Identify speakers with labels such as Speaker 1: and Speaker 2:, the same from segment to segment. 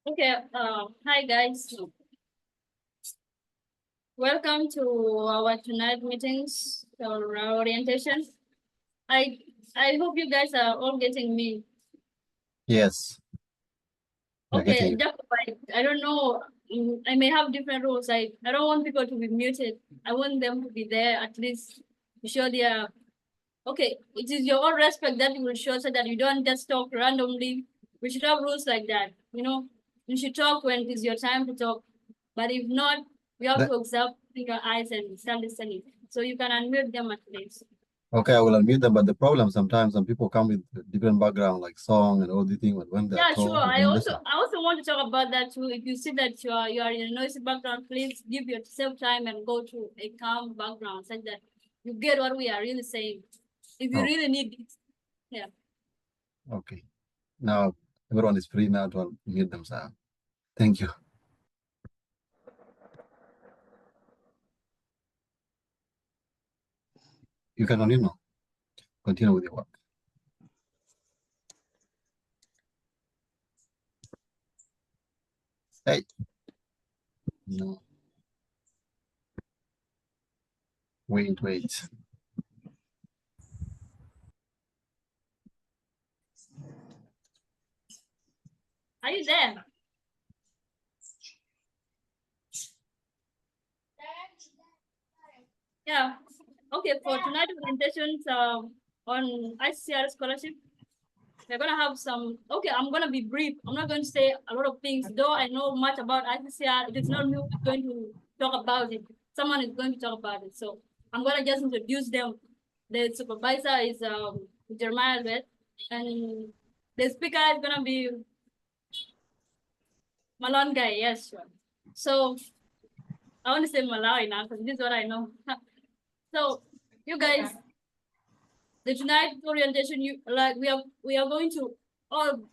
Speaker 1: Okay, hi guys. Welcome to our tonight meetings or our orientation. I I hope you guys are all getting me.
Speaker 2: Yes, we're getting
Speaker 1: Okay,
Speaker 2: you.
Speaker 1: just I don't know. I may have different rules. I don't want people to be muted. I want them to be there at least to show their okay. It is your own respect that you will show so that you don't just talk randomly. We should have rules like that. You should talk when it is your time to talk. But if not, we have
Speaker 2: That,
Speaker 1: to observe in your eyes and start listening. So you can unmute them at least.
Speaker 2: okay, I will unmute them, but the problem sometimes some people come with different background, like song and all these things, but when they're
Speaker 1: Yeah, sure.
Speaker 2: told, you
Speaker 1: I
Speaker 2: don't
Speaker 1: also
Speaker 2: listen.
Speaker 1: I also want to talk about that too. If you see that you are in a noisy background, please give yourself time and go to a calm background such that you get what we are really saying. If you
Speaker 2: Oh,
Speaker 1: really need it. Yeah.
Speaker 2: okay. Now everyone is free now to unmute themselves. Thank you. You can unmute now. Continue with your work. Hey, no, wait.
Speaker 1: Are you there? Yeah. Okay, for tonight presentations on ICCR scholarship, we're gonna have some okay, I'm gonna be brief. I'm not going to say a lot of things, though I know much about ICCR. It is not me who's going to talk about it. Someone is going to talk about it. So I'm gonna just introduce them. The supervisor is Jeremiah Albert, and the speaker is gonna be Malon guy, yes, sure. So I want to say Malawi now because this is what I know. So you guys, the tonight orientation, you like we are going to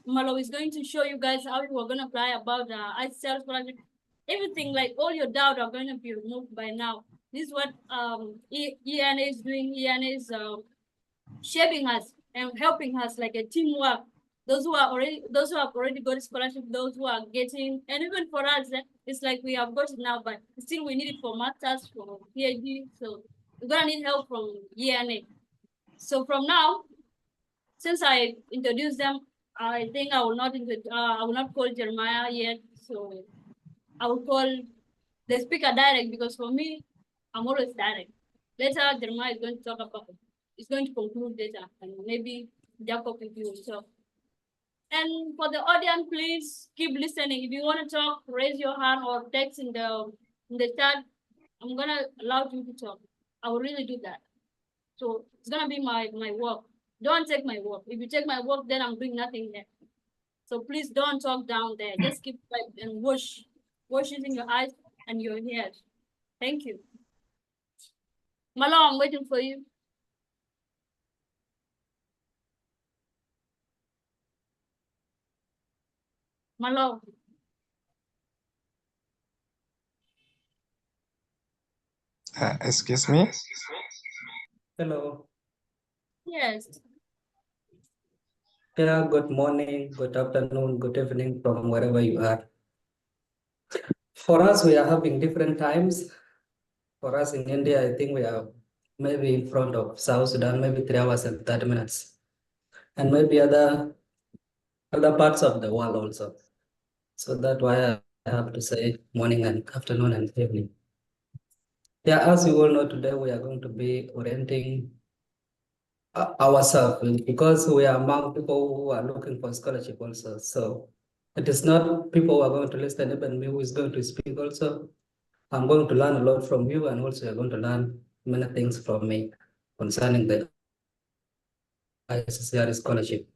Speaker 1: Malo is going to show you guys how you are going to apply about the ICL project. Everything like all your doubt are going to be removed by now. This is what ENA is doing. ENA is shaping us and helping us like a teamwork. Those who have already got a scholarship, those who are getting, and even for us, it's like we have got it now, but still we need it for masters, for PhD. So we're gonna need help from ENA. So from now, since I introduced them, I think I will not call Jeremiah yet. So I will call the speaker direct because for me, I'm always direct. Later, Jeremiah is going to talk about. It's going to conclude later, and maybe Jacob if you will talk. And for the audience, please keep listening. If you want to talk, raise your hand or text in the chat. I'm gonna allow you to talk. I will really do that. So it's gonna be my work. Don't take my work. If you take my work, then I'm doing nothing there. So please don't talk down there. Just keep quiet and wash using your eyes and your ears. Thank you. Malo, I'm waiting for you. Malo.
Speaker 3: Excuse me?
Speaker 4: Hello.
Speaker 1: Yes.
Speaker 4: Yeah, good morning, good afternoon, good evening from wherever you are. For us, we are having different times. For us in India, I think we are maybe in front of South Sudan, maybe 3 hours and 30 minutes. And maybe other parts of the world also. So that's why I have to say morning and afternoon and evening. Yeah, as you all know, today we are going to be orienting ourselves because we are among people who are looking for scholarship also. So it is not people who are going to listen, even me who is going to speak also. I'm going to learn a lot from you, and also you're going to learn many things from me concerning the ICCR scholarship.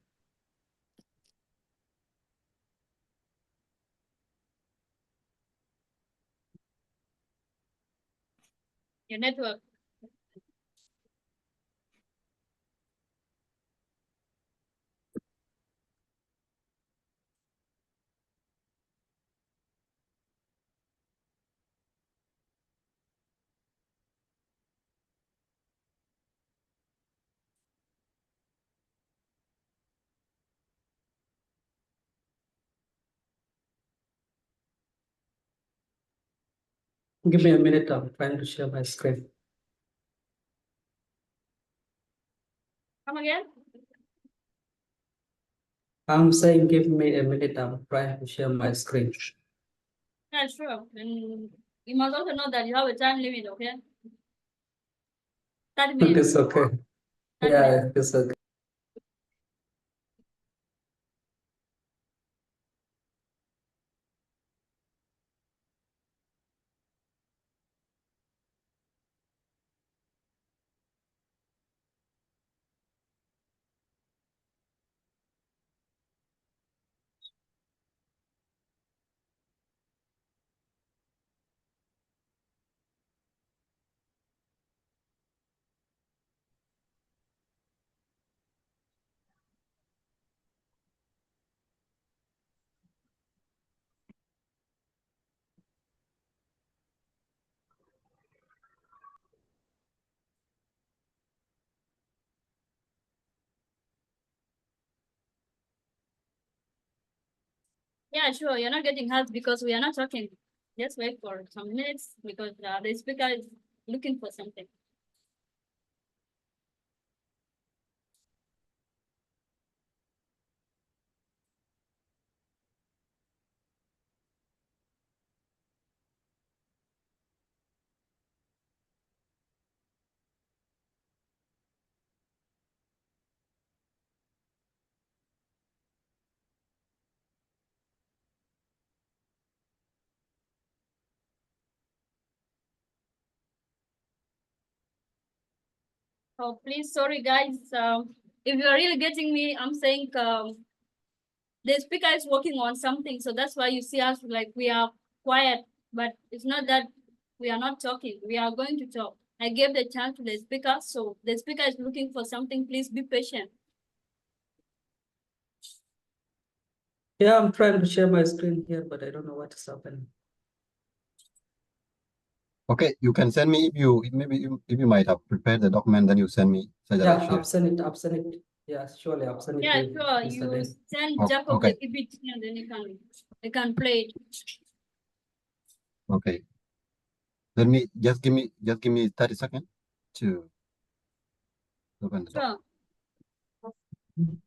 Speaker 1: Your network.
Speaker 4: Give me a minute, I'm trying to share my screen.
Speaker 1: Come again?
Speaker 4: I'm saying give me a minute, I'm trying to share my screen.
Speaker 1: Yeah, sure. And you must also know that you have a time limit, okay? 30
Speaker 4: It
Speaker 1: minutes.
Speaker 4: is okay.
Speaker 1: 30
Speaker 4: Yeah,
Speaker 1: minutes.
Speaker 4: it is okay.
Speaker 1: Yeah, sure. You're not getting help because we are not talking. Just wait for some minutes because the speaker is looking for something. Oh, please, sorry guys. If you are really getting me, I'm saying the speaker is working on something, so that's why you see us like we are quiet. But it's not that we are not talking. We are going to talk. I gave the chance to the speaker, so the speaker is looking for something. Please be patient.
Speaker 4: Yeah, I'm trying to share my screen here, but I don't know what is happening.
Speaker 2: Okay, you can send me if you might have prepared the document, then you send me so that I
Speaker 4: Yeah,
Speaker 2: share.
Speaker 4: I've sent it. Yeah, surely I've sent it
Speaker 1: Yeah,
Speaker 4: to
Speaker 1: sure.
Speaker 4: Mr.
Speaker 1: You
Speaker 4: Deng.
Speaker 1: send
Speaker 2: Oh,
Speaker 1: Jacob
Speaker 2: okay.
Speaker 1: the EBT and then you can play it.
Speaker 2: Okay. Let me just give me 30 seconds to open the document.
Speaker 1: Sure.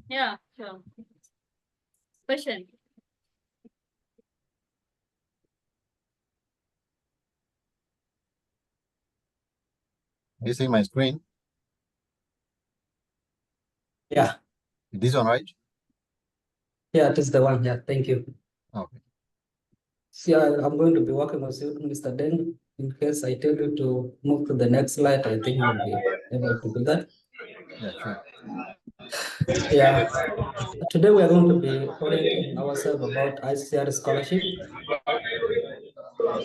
Speaker 1: Yeah, sure. Question.
Speaker 2: You see my screen?
Speaker 4: Yeah,
Speaker 2: This one, right?
Speaker 4: yeah, it is the one. Yeah, thank you.
Speaker 2: Okay.
Speaker 4: Yeah, I'm going to be working with you, Mr. Deng. In case I tell you to move to the next slide, I think you'll be able to do that.
Speaker 2: Yeah, sure.
Speaker 4: Yeah. Today we are going to be orienting ourselves about ICCR scholarship.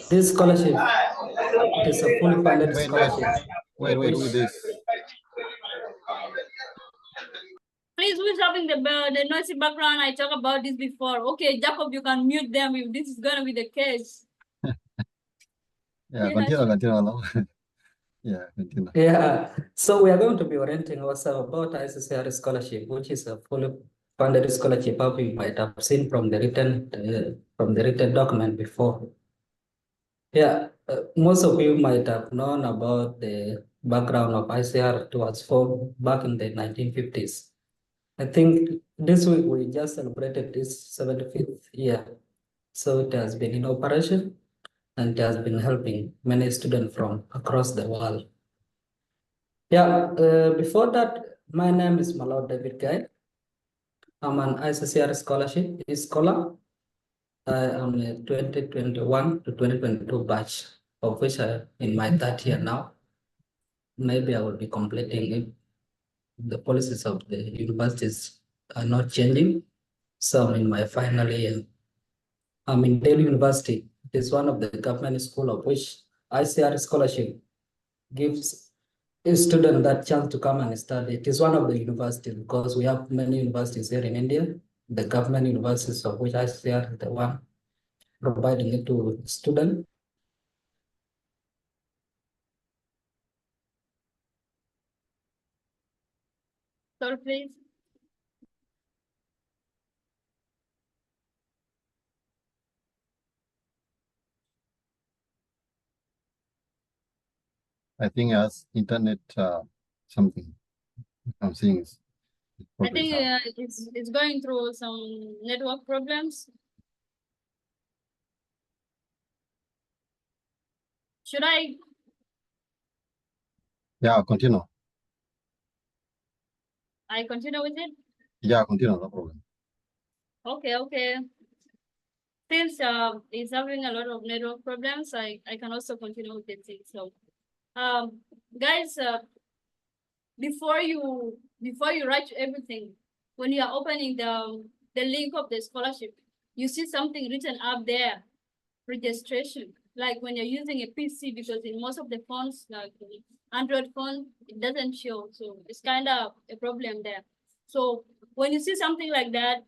Speaker 4: This scholarship, it is a fully funded scholarship.
Speaker 2: Wait, who is this?
Speaker 1: Please, who's having the noisy background? I talked about this before. Okay, Jacob, you can mute them if this is gonna be the case.
Speaker 2: Yeah,
Speaker 1: Yeah,
Speaker 2: continue. Yeah, continue.
Speaker 4: Yeah, so we are going to be orienting ourselves about ICCR scholarship, which is a fully funded scholarship, as you might have seen from the written document before. Yeah, most of you might have known about the background of ICR. It was formed back in the 1950s. I think this week we just celebrated this 75th year. So it has been in operation and it has been helping many students from across the world. Yeah, before that, my name is Malo David Guy. I'm an ICCR scholarship scholar. I am a 2021 to 2022 batch, of which I in my third year now. Maybe I will be completing if the policies of the universities are not changing. So I'm in my final year. I'm in Delhi University. It is one of the government school of which ICR scholarship gives a student that chance to come and study. It is one of the universities because we have many universities here in India. The government universities of which ICR is the one providing it to students.
Speaker 1: Sorry, please.
Speaker 2: I think as internet something I'm seeing is
Speaker 1: I
Speaker 2: probably
Speaker 1: think
Speaker 2: how.
Speaker 1: it's going through some network problems. Should I?
Speaker 2: Yeah, continue.
Speaker 1: I continue with it?
Speaker 2: Yeah, continue, no problem.
Speaker 1: Okay. Since it's having a lot of network problems, I can also continue with the thing. So, guys, before you write everything, when you are opening the link of the scholarship, you see something written up there, registration. Like when you're using a PC, because in most of the phones, like Android phone, it doesn't show. So it's kind of a problem there. So when you see something like that,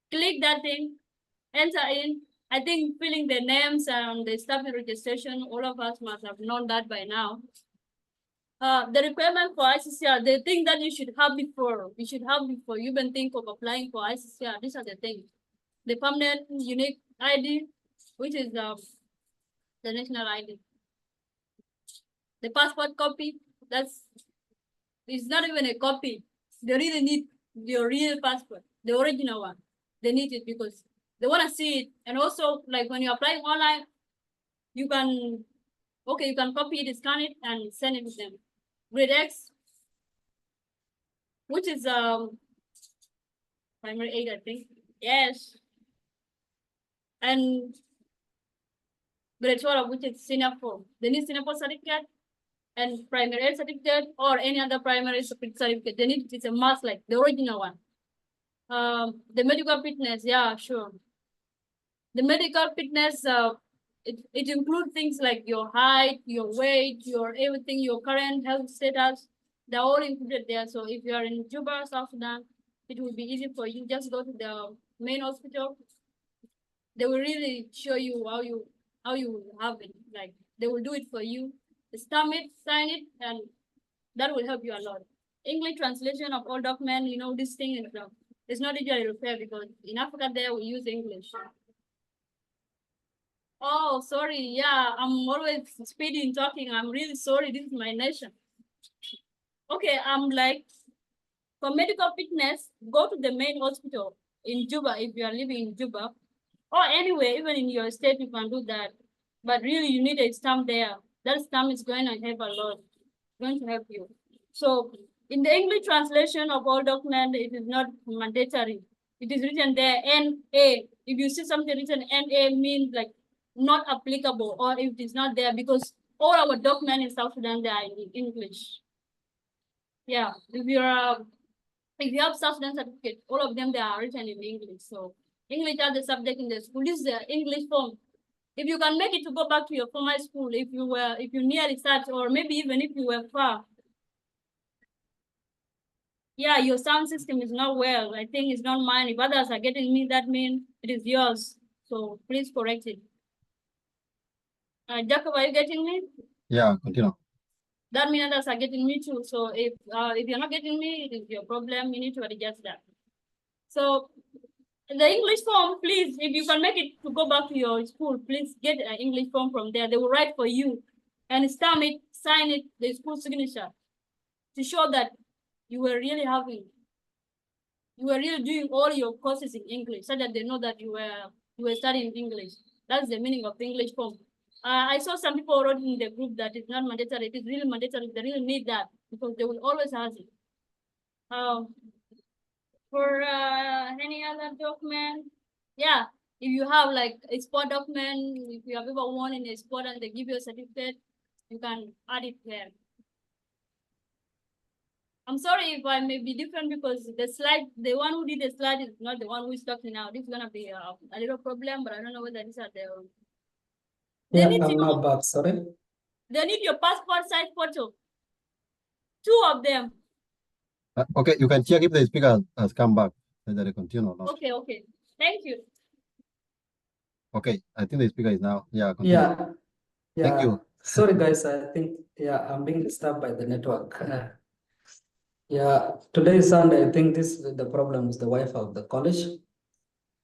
Speaker 1: click that thing, enter in. I think filling the names and the staff registration, all of us must have known that by now. The requirement for ICCR, the thing that you should have before you even think of applying for ICCR, these are the things. The permanent unique ID, which is the national ID. The passport copy, it's not even a copy. They really need your real passport, the original one. They need it because they want to see it. And also, like when you're applying online, you can copy it, scan it, and send it to them. Grade X, which is primary 8, I think. Yes. And grade 12, which is senior 4. They need senior 4 certificate and primary 8 certificate or any other primary certificate. They need it's a must, like the original one. The medical fitness, yeah, sure. The medical fitness, it includes things like your height, your weight, your everything, your current health status. They're all included there. So if you are in Juba, South Sudan, it will be easy for you. Just go to the main hospital. They will really show you how you have it. Like they will do it for you. Stamp it, sign it, and that will help you a lot. English translation of all documents, this thing is it's not usually required because in Africa there we use English. Oh, sorry. Yeah, I'm always speedy in talking. I'm really sorry. This is my nation. Okay, I'm like, for medical fitness, go to the main hospital in Juba if you are living in Juba. Or anywhere, even in your state, you can do that. But really, you need a stamp there. That stamp is going to help a lot. Going to help you. So, in the English translation of all documents, it is not mandatory. It is written there, NA. If you see something written NA, means like not applicable, or if it is not there, because all our documents in South Sudan, they are in English. Yeah, if you have South Sudan certificate, all of them, they are written in English. So English as the subject in the school. This is the English form. If you can make it to go back to your former school, if you near research, or maybe even if you were far, yeah, your sound system is not well. I think it's not mine. If others are getting me, that means it is yours. So please correct it. Jacob, are you getting me?
Speaker 2: Yeah, continue.
Speaker 1: That means others are getting me too. So if you're not getting me, it is your problem. You need to adjust that. So the English form, please, if you can make it to go back to your school, please get an English form from there. They will write for you and stamp it, sign it, the school signature, to show that you were really doing all your courses in English, so that they know that you were studying English. That's the meaning of the English form. I saw some people wrote in the group that it's not mandatory. It is really mandatory. They really need that because they will always ask it. For any other document, yeah, if you have like a sport document, if you have ever won in a sport and they give you a certificate, you can add it there. I'm sorry if I may be different because the one who did the slide is not the one who is talking now. This is gonna be a little problem, but I don't know whether these are the.
Speaker 4: Yeah, I'm now back. Sorry.
Speaker 1: They need your passport size photo. 2 of them.
Speaker 2: Okay, you can check if the speaker has come back, whether they continue or not.
Speaker 1: Okay. Thank you.
Speaker 2: Okay, I think the speaker is now. Yeah, continue.
Speaker 4: Yeah.
Speaker 2: Thank you.
Speaker 4: Sorry, guys. I think, I'm being disturbed by the network. Yeah, today is Sunday. I think this is the problem is the Wi-Fi of the college.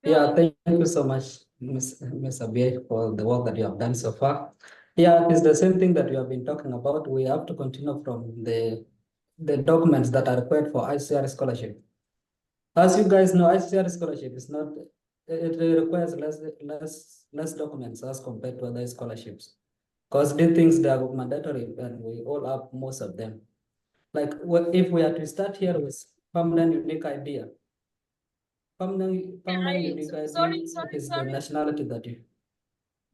Speaker 4: Yeah, thank you so much, Ms. Abie, for the work that you have done so far. Yeah, it's the same thing that you have been talking about. We have to continue from the documents that are required for ICCR scholarship. As you guys know, ICCR scholarship is not, it requires less documents as compared to other scholarships. Because these things, they are mandatory and we all have most of them. Like if we are to start here with permanent unique idea, permanent unique
Speaker 1: sorry,
Speaker 4: ID is the nationality that you.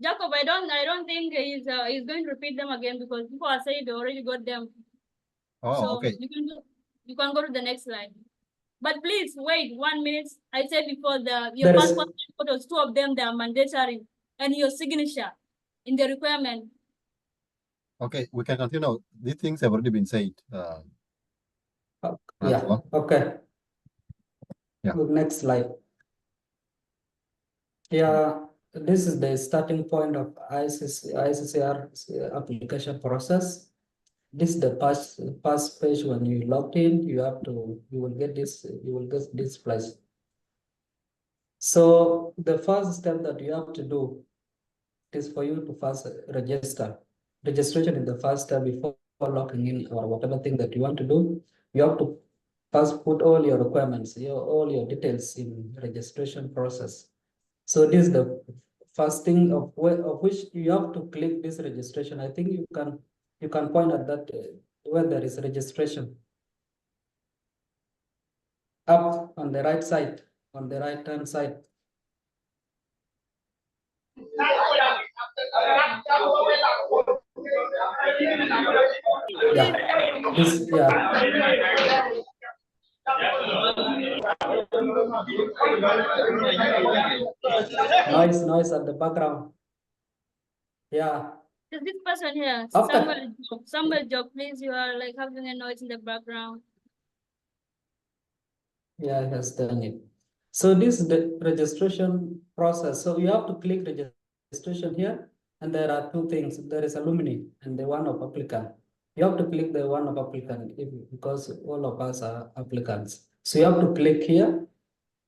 Speaker 1: Jacob, I don't think he's going to repeat them again because people are saying they already got them.
Speaker 2: Oh,
Speaker 1: So
Speaker 2: okay.
Speaker 1: you can go to the next slide. But please wait 1 minute. I said before your
Speaker 4: There is-
Speaker 1: passport photos, 2 of them, they are mandatory, and your signature in the requirement.
Speaker 2: Okay, we can continue. These things have already been said.
Speaker 4: Yeah,
Speaker 2: Well,
Speaker 4: okay.
Speaker 2: Yeah.
Speaker 4: Next slide. Yeah, this is the starting point of ICCR application process. This is the first page. When you logged in, you will get this place. So the first step that you have to do is for you to first register. Registration is the first step before logging in or whatever thing that you want to do. You have to first put all your requirements, all your details in registration process. So this is the first thing of which you have to click this registration. I think you can point at that where there is registration. Up on the right side, on the right hand side. Yeah, noise at the background. Yeah.
Speaker 1: Is this person here?
Speaker 4: After-
Speaker 1: Samuel Job, please. You are like having a noise in the background.
Speaker 4: Yeah, it has done it. So this is the registration process. So you have to click registration here, and there are two things. There is alumni and the one of applicant. You have to click the one of applicant because all of us are applicants. So you have to click here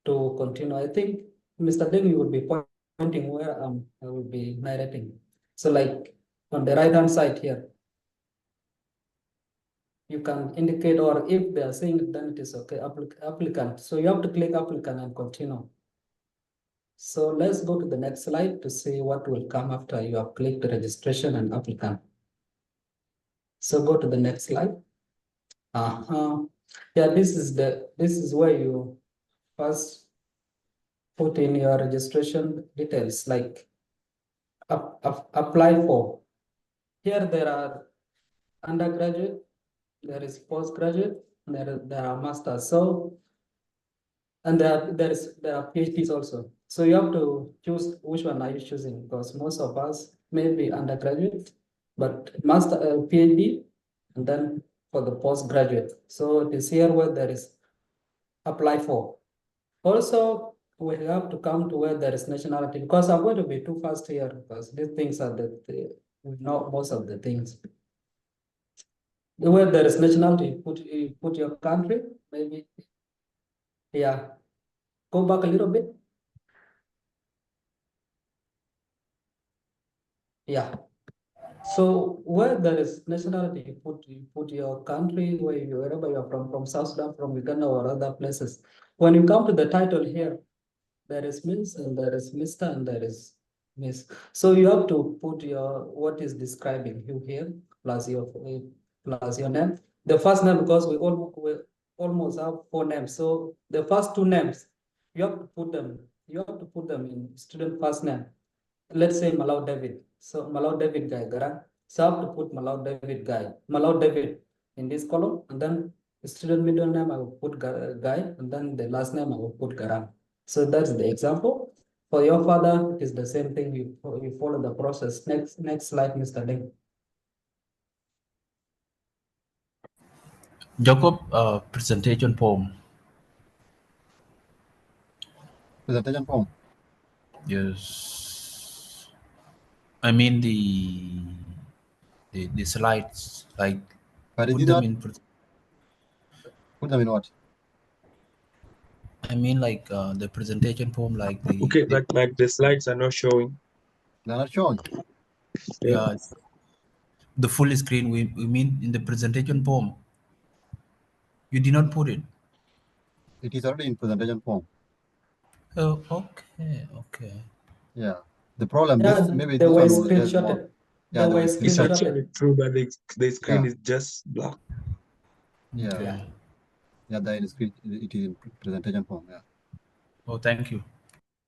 Speaker 4: to continue. I think Mr. Deng, you will be pointing where I will be narrating. So like on the right hand side here, you can indicate, or if they are saying it, then it is okay, applicant. So you have to click applicant and continue. So let's go to the next slide to see what will come after you have clicked registration and applicant. So go to the next slide. Yeah, this is where you first put in your registration details, like apply for. Here there are undergraduate, there is postgraduate, there are masters. So and there are PhDs also. So you have to choose which one are you choosing, because most of us may be undergraduate, but master PhD, and then for the postgraduate. So it is here where there is apply for. Also, we have to come to where there is nationality, because I'm going to be too fast here because these things are we know most of the things. Where there is nationality, you put your country, maybe. Yeah. Go back a little bit. Yeah. So where there is nationality, you put your country, wherever you are from South Sudan, from Uganda or other places. When you come to the title here, there is Miss and there is Mr. and there is Miss. So you have to put what is describing you here plus your name. The first name, because we almost have 4 names. So the first 2 names, you have to put them. You have to put them in student first name. Let's say Malau David. So Malau David Guy Garang. So I have to put Malau David in this column, and then the student middle name I will put Guy, and then the last name I will put Garang. So that's the example. For your father, it is the same thing. You follow the process. Next slide, Mr. Deng.
Speaker 5: Jacob, presentation form.
Speaker 2: Presentation form.
Speaker 5: Yes. I mean the slides, like
Speaker 2: But
Speaker 5: put
Speaker 2: is it
Speaker 5: them
Speaker 2: not,
Speaker 5: in.
Speaker 2: Put them in what?
Speaker 5: I mean, like the presentation form, like the
Speaker 3: Okay, but like the slides are not showing.
Speaker 2: They're not showing.
Speaker 5: yeah, the full screen. We mean in the presentation form. You did not put it.
Speaker 2: It is already in presentation form.
Speaker 5: Oh, okay, okay.
Speaker 2: Yeah. The problem
Speaker 4: Yeah,
Speaker 2: this maybe
Speaker 4: they
Speaker 2: this
Speaker 4: were
Speaker 2: one was just more.
Speaker 4: screenshotted.
Speaker 2: Yeah,
Speaker 4: They
Speaker 2: they
Speaker 4: were
Speaker 2: were
Speaker 3: It's
Speaker 2: screenshot.
Speaker 3: actually
Speaker 4: screenshotted.
Speaker 3: true, but the screen
Speaker 2: Yeah.
Speaker 3: is just black.
Speaker 2: Yeah.
Speaker 5: Okay.
Speaker 2: Yeah, the in screen it is in presentation form. Yeah.
Speaker 5: Oh, thank you.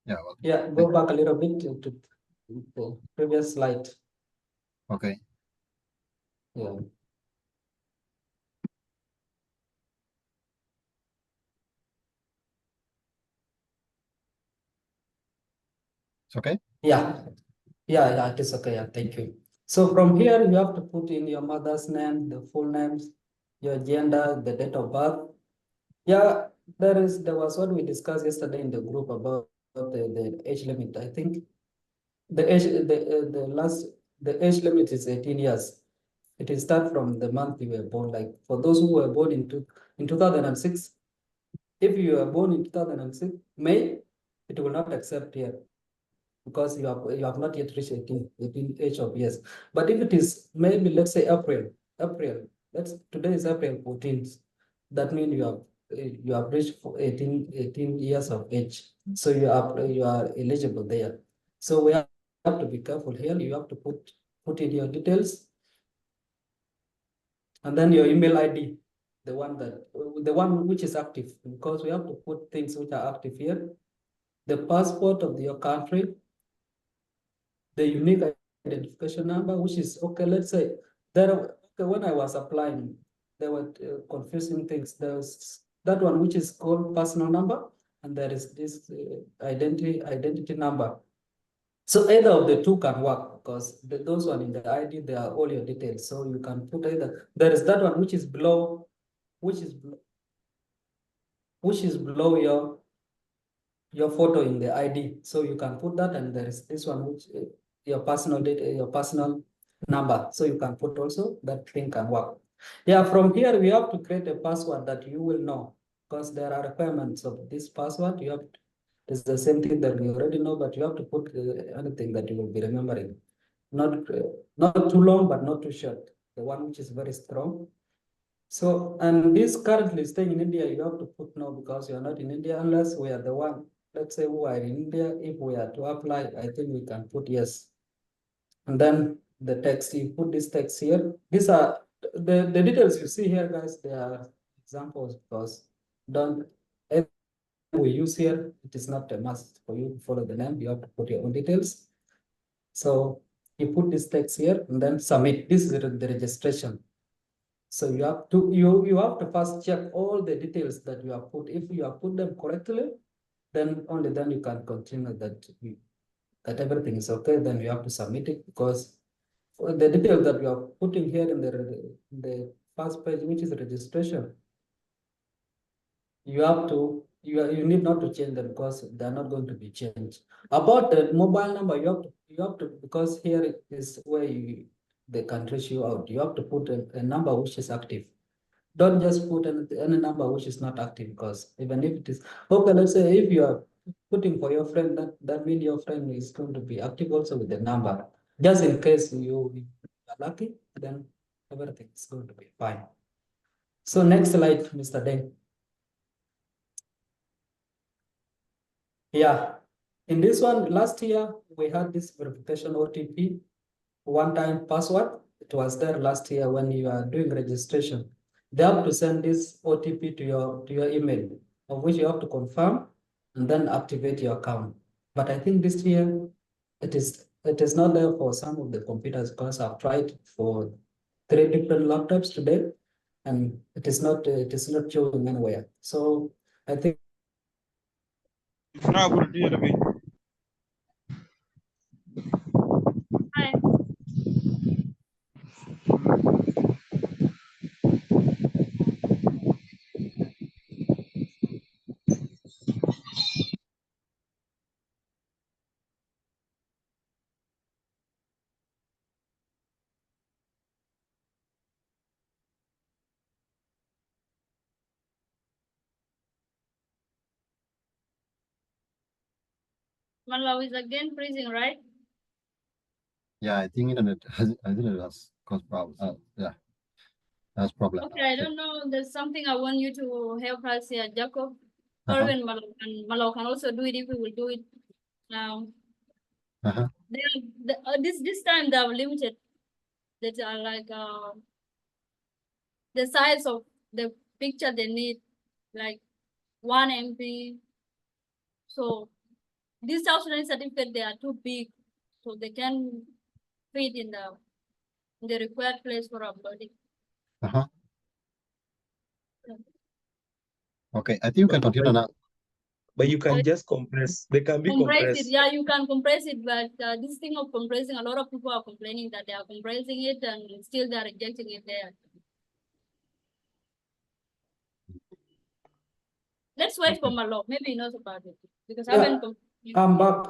Speaker 2: Yeah. Well,
Speaker 4: Yeah, go back a little bit to the previous slide.
Speaker 2: okay.
Speaker 4: Yeah.
Speaker 2: It's okay.
Speaker 4: Yeah, yeah, it is okay. Yeah, thank you. So from here, you have to put in your mother's name, the full names, your gender, the date of birth. Yeah, there was what we discussed yesterday in the group about the age limit. I think the age limit is 18 years. It will start from the month you were born. Like for those who were born in 2006, if you were born in 2006 May, it will not accept here because you have not yet reached 18 age of years. But if it is maybe let's say April, today is April 14th. That means you have reached 18 years of age. So you are eligible there. So we have to be careful here. You have to put in your details and then your email ID, the one which is active, because we have to put things which are active here. The passport of your country, the unique identification number, which is okay. Let's say when I was applying, there were confusing things. There's that one which is called personal number, and there is this identity number. So either of the two can work because those one in the ID, they are all your details. So you can put either. There is that one which is below, which is below your photo in the ID. So you can put that, and there is this one which your personal data, your personal number. So you can put also that thing can work. Yeah, from here we have to create a password that you will know because there are requirements of this password. It's the same thing that we already know, but you have to put anything that you will be remembering. Not too long, but not too short. The one which is very strong. So, and this currently staying in India, you have to put no because you are not in India unless we are the one, let's say who are in India. If we are to apply, I think we can put yes. And then the text, you put this text here. These are the details you see here, guys. They are examples because don't we use here, it is not a must for you to follow the name. You have to put your own details. So you put this text here and then submit. This is the registration. So you have to first check all the details that you have put. If you have put them correctly, then only then you can continue that everything is okay. Then you have to submit it because the details that you are putting here in the first page, which is registration, you need not to change them because they are not going to be changed. About the mobile number, you have to because here is where they can reach you out. You have to put a number which is active. Don't just put any number which is not active because even if it is okay, let's say if you are putting for your friend, that means your friend is going to be active also with the number. Just in case you are lucky, then everything is going to be fine. So next slide, Mr. Deng. Yeah, in this one, last year we had this verification OTP, one-time password. It was there last year when you are doing registration. They have to send this OTP to your email, of which you have to confirm and then activate your account. But I think this year it is not there for some of the computers because I've tried for 3 different laptops today, and it is not showing anywhere. So I think
Speaker 1: Hi. Malawi is again freezing, right?
Speaker 2: Yeah, I think internet has caused problems. Yeah, that's problem.
Speaker 1: Okay, I don't know. There's something I want you to help us here, Jacob. Or
Speaker 2: Uh-huh.
Speaker 1: even Malo can also do it if we will do it now.
Speaker 2: Uh-huh.
Speaker 1: This time they have limited that are like the size of the picture they need, like 1 MB. So these South Sudan certificate they are too big, so they can fit in the required place for uploading.
Speaker 2: Uh-huh. Okay, I think you can continue now.
Speaker 3: But you can just compress. They can be
Speaker 1: Compress it,
Speaker 3: compressed.
Speaker 1: yeah, you can compress it, but this thing of compressing, a lot of people are complaining that they are compressing it and still they are rejecting it there. Let's wait for
Speaker 2: Okay.
Speaker 1: Malo. Maybe he knows about it because I
Speaker 4: Yeah,
Speaker 1: haven't.
Speaker 4: I'm back.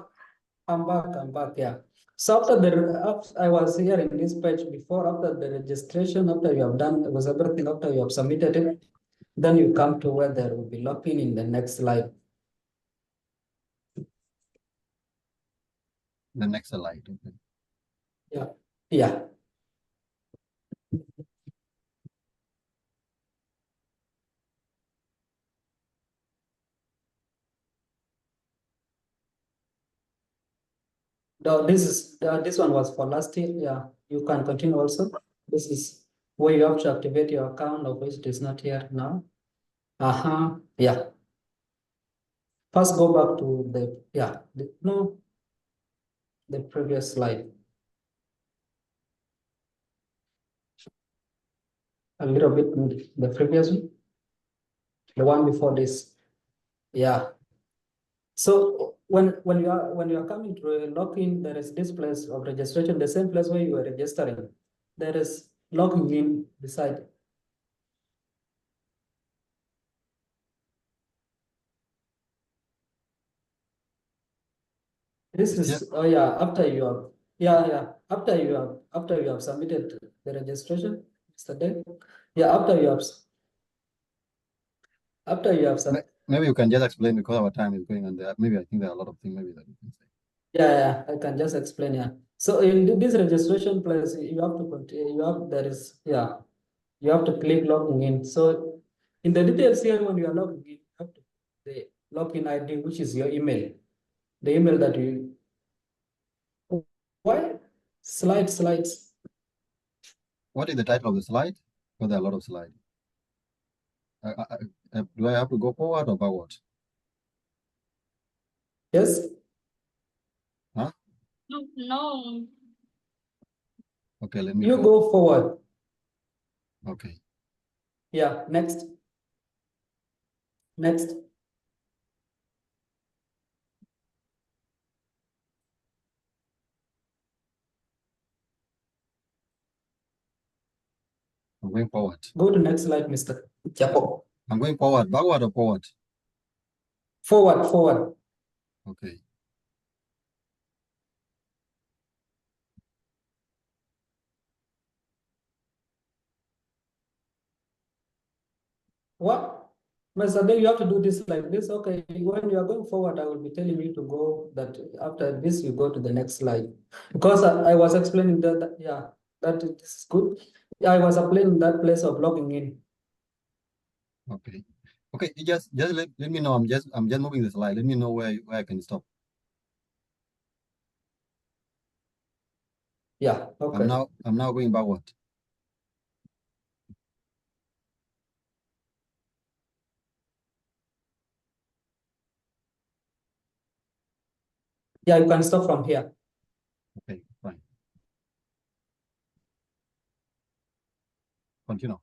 Speaker 4: I'm back. Yeah. So I was here in this page before, after the registration, after you have done, it was everything, after you have submitted it, then you come to where there will be login in the next slide.
Speaker 2: The next slide. Okay.
Speaker 4: Yeah. No, this one was for last year. Yeah, you can continue also. This is where you have to activate your account, of which it is not here now. Yeah. First go back to the previous slide. A little bit the previous one. The one before this. Yeah. So when you are coming to log in, there is this place of registration, the same place where you are registering. There is logging in beside. This is after you have after you have submitted the registration, Mr. Dave. Yeah, after you have submitted.
Speaker 2: Maybe you can just explain because our time is going on there. Maybe I think there are a lot of things maybe that you can say.
Speaker 4: Yeah, I can just explain. Yeah. So in this registration place, you have to continue. You have to click logging in. So in the details here, when you are logging in, you have to put the login ID, which is your email, the email that you. Why slides?
Speaker 2: What is the title of the slide? Because there are a lot of slides. Do I have to go forward or backward?
Speaker 4: Yes.
Speaker 1: No.
Speaker 2: Okay, let me
Speaker 4: You go forward.
Speaker 2: Okay.
Speaker 4: Yeah. Next.
Speaker 2: I'm going forward.
Speaker 4: Go to next slide, Mr. Jacob.
Speaker 2: I'm going forward, backward or forward?
Speaker 4: Forward.
Speaker 2: Okay.
Speaker 4: What? Mr. Day, you have to do this like this. Okay, when you are going forward, I will be telling you to go that after this, you go to the next slide. Because I was explaining that this is good. I was explaining that place of logging in.
Speaker 2: Okay. Okay, you just let me know. I'm just moving the slide. Let me know where I can stop.
Speaker 4: Yeah, okay.
Speaker 2: I'm now going backward.
Speaker 4: Yeah, you can stop from here.
Speaker 2: Okay, fine. Continue.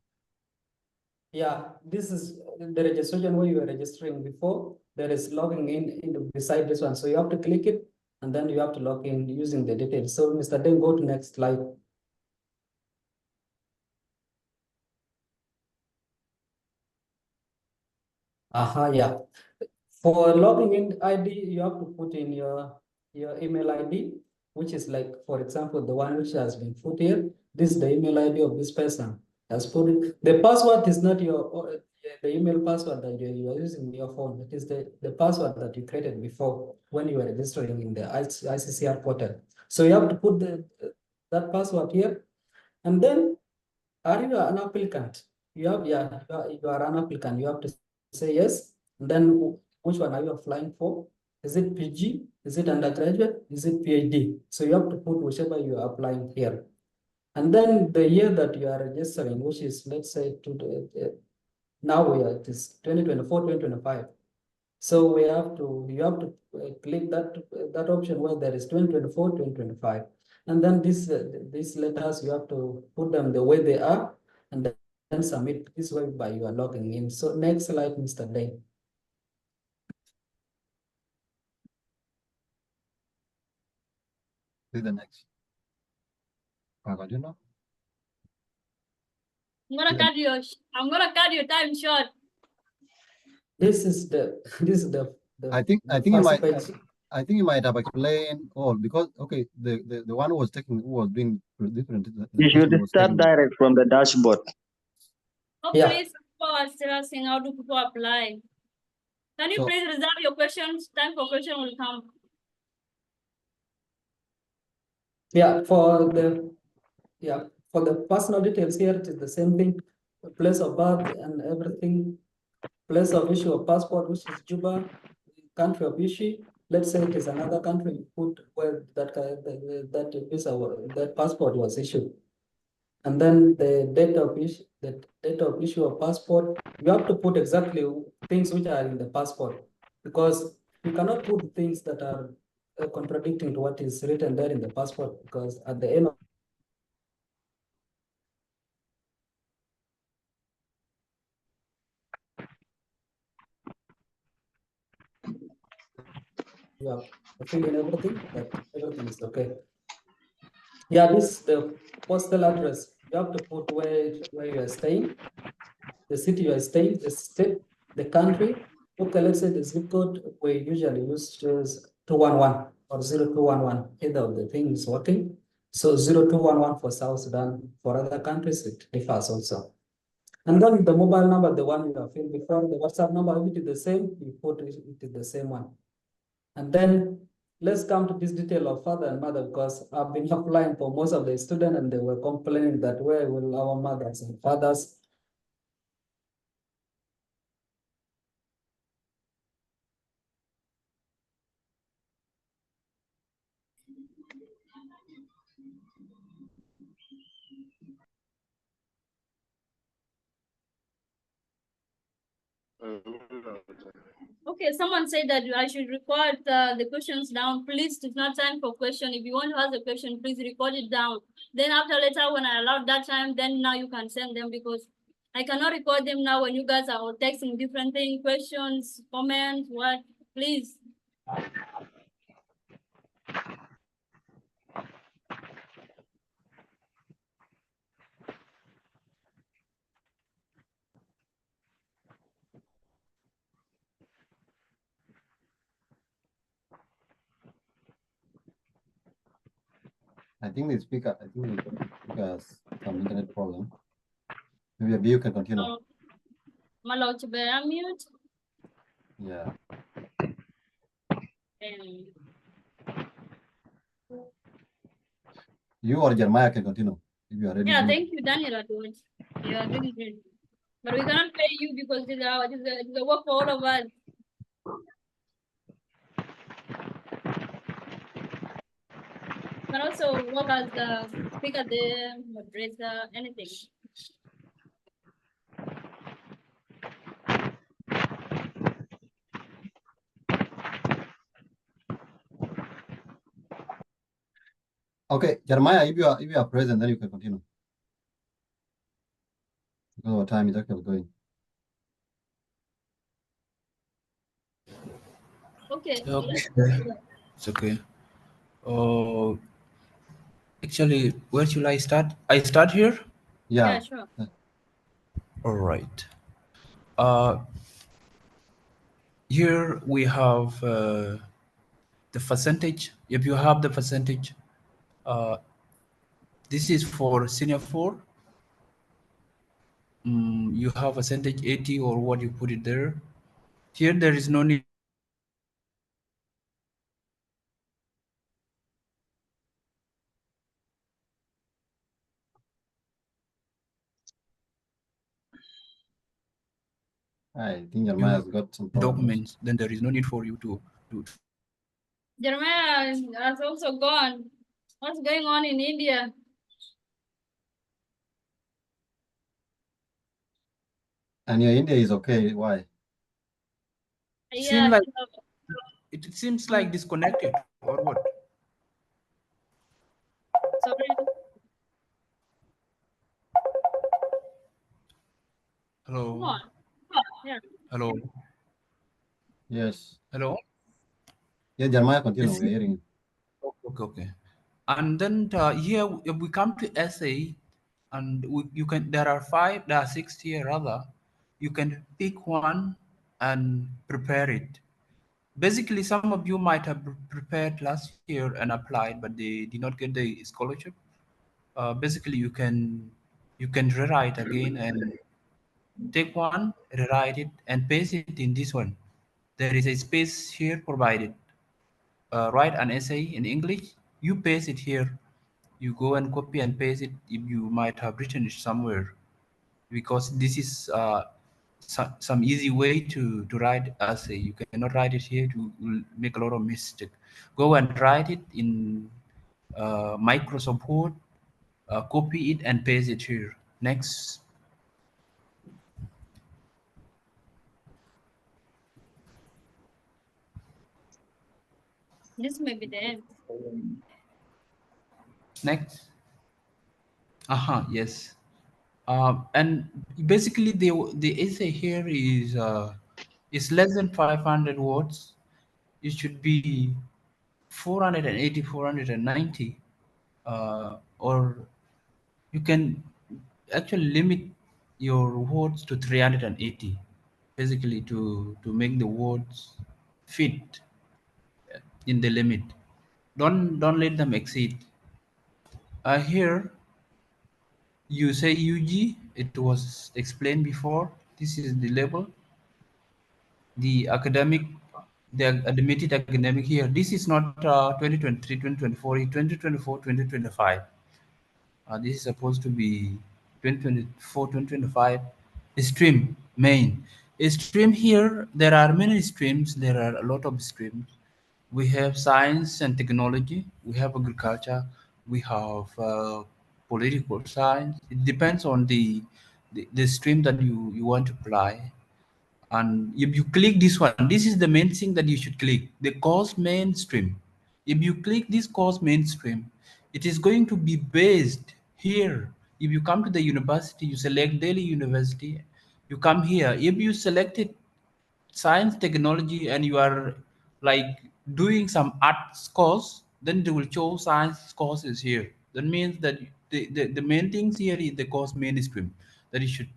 Speaker 4: Yeah, this is the registration where you were registering before. There is logging in beside this one. So you have to click it and then you have to log in using the details. So Mr. Deng, go to next slide. Yeah. For logging in ID, you have to put in your email ID, which is like, for example, the one which has been put here. This is the email ID of this person. Just put it. The password is not the email password that you are using in your phone. It is the password that you created before when you were registering in the ICCR portal. So you have to put that password here, and then are you an applicant? You are an applicant. You have to say yes. And then which one are you applying for? Is it PG? Is it undergraduate? Is it PhD? So you have to put whichever you are applying here. And then the year that you are registering, which is, let's say, now it is 2024, 2025. So you have to click that option where there is 2024, 2025. And then these letters, you have to put them the way they are and then submit this way by you are logging in. So next slide, Mr. Day.
Speaker 2: See the next. Continue.
Speaker 1: I'm gonna cut your time short.
Speaker 4: This is the
Speaker 2: I think you might have explained all because okay, the one who was doing different.
Speaker 6: You should start direct from the dashboard.
Speaker 1: Hopefully, people are still asking how do people apply. Can you please reserve your questions? Time for question will come.
Speaker 4: For the personal details here, it is the same thing. Place of birth and everything. Place of issue of passport, which is Juba. Country of issue. Let's say it is another country. Put where that passport was issued, and then the date of issue of passport. You have to put exactly things which are in the passport, because you cannot put things that are contradicting to what is written there in the passport, because at the end of you have to fill in everything, that everything is okay. Yeah, this is the postal address. You have to put where you are staying, the city you are staying, the state, the country. Okay, let's say the zip code we usually use 211 or 0211. Either of the thing is working. So 0211 for South Sudan. For other countries, it differs also. And then the mobile number, the one you have filled before, the WhatsApp number, if it is the same, you put it is the same one. And then let's come to this detail of father and mother, because I've been applying for most of the students and they were complaining that where will our mothers and fathers.
Speaker 1: Okay, someone said that I should record the questions down. Please, it's not time for question. If you want to ask a question, please record it down. Then after later, when I allow that time, then now you can send them, because I cannot record them now when you guys are all texting different things, questions, comments, what, please.
Speaker 2: I think the speaker has some internet problem. Maybe you can continue.
Speaker 1: I'm allowed to be unmute.
Speaker 2: Yeah. You or Jeremiah can continue if you are ready.
Speaker 1: Yeah, thank you, Daniel. You are really great. But we cannot pay you because it's a work for all of us. You can also work as the speaker, the moderator, anything.
Speaker 2: Okay, Jeremiah, if you are present, then you can continue. Because our time is actually going.
Speaker 1: Okay.
Speaker 5: It's okay. Oh, actually, where should I start? I start here?
Speaker 1: Yeah, sure.
Speaker 5: All right. Here we have the percentage. If you have the percentage, this is for senior 4. you have percentage 80 or what you put it there. Here there is no need.
Speaker 2: I think Jeremiah has got some problems.
Speaker 5: Documents, then there is no need for you to do.
Speaker 1: Jeremiah has also gone. What's going on in India?
Speaker 2: And your India is okay. Why?
Speaker 1: Yeah,
Speaker 5: It seems like disconnected or what?
Speaker 1: sorry.
Speaker 5: Hello.
Speaker 1: Come on. Yeah.
Speaker 5: Hello.
Speaker 2: Yes.
Speaker 5: Hello.
Speaker 2: Yeah, Jeremiah, continue. We're hearing you.
Speaker 5: Okay. And then here if we come to essay, and there are 6 here rather. You can pick one and prepare it. Basically, some of you might have prepared last year and applied, but they did not get the scholarship. Basically, you can rewrite again and take one, rewrite it, and paste it in this one. There is a space here provided. Write an essay in English. You paste it here. You go and copy and paste it if you might have written it somewhere, because this is some easy way to write essay. You cannot write it here, you will make a lot of mistake. Go and write it in Microsoft Word, copy it and paste it here. Next.
Speaker 1: This may be the end.
Speaker 5: Next. Yes. And basically the essay here is less than 500 words. It should be 480, 490, or you can actually limit your words to 380, basically to make the words fit in the limit. Don't let them exceed. Here you say UG, it was explained before. This is the level. The academic, the admitted academic here. This is not 2023, 2024, 2024, 2025. This is supposed to be 2024, 2025. Stream main. A stream here, there are many streams. There are a lot of streams. We have science and technology. We have agriculture. We have political science. It depends on the stream that you want to apply. And if you click this one, this is the main thing that you should click, the course mainstream. If you click this course mainstream, it is going to be based here. If you come to the university, you select Delhi University, you come here. If you selected science technology and you are like doing some arts course, then they will show science courses here. That means that the main things here is the course mainstream, that you should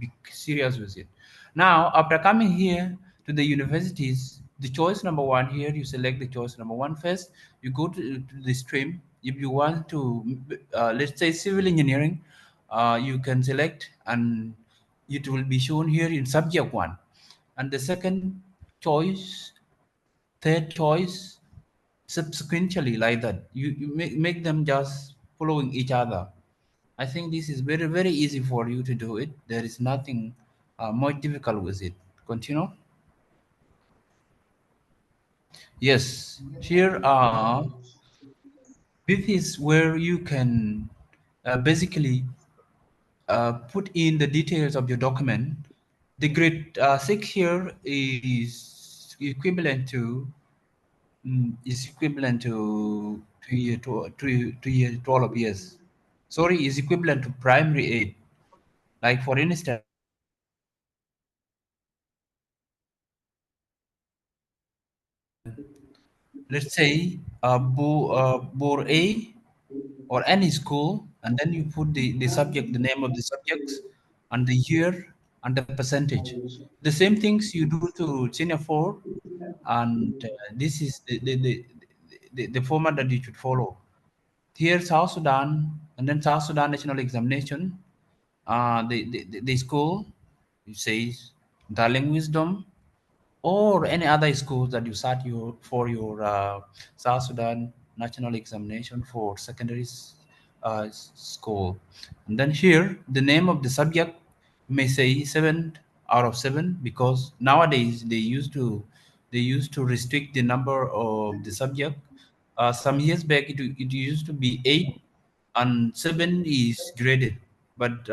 Speaker 5: be serious with it. Now after coming here to the universities, the choice number one here, you select the choice number one first. You go to the stream. If you want to let's say civil engineering, you can select, and it will be shown here in subject one. And the second choice, third choice, subsequently, like that. You make them just following each other. I think this is very, very easy for you to do it. There is nothing much difficult with it. Continue. Yes, here this is where you can basically put in the details of your document. The grade 6 here is equivalent to two year 12 years. Sorry, is equivalent to primary 8. Like for instance, let's say Bor A or any school, and then you put the subject, the name of the subjects, and the year and the percentage. The same things you do to senior 4, and this is the format that you should follow. Here South Sudan, and then South Sudan National Examination. the school, you say Darling Wisdom, or any other schools that you sat for your South Sudan national examination for secondary school. And then here, the name of the subject may say 7 out of 7, because nowadays they used to restrict the number of the subject. Some years back, it used to be 8 and 7 is graded, but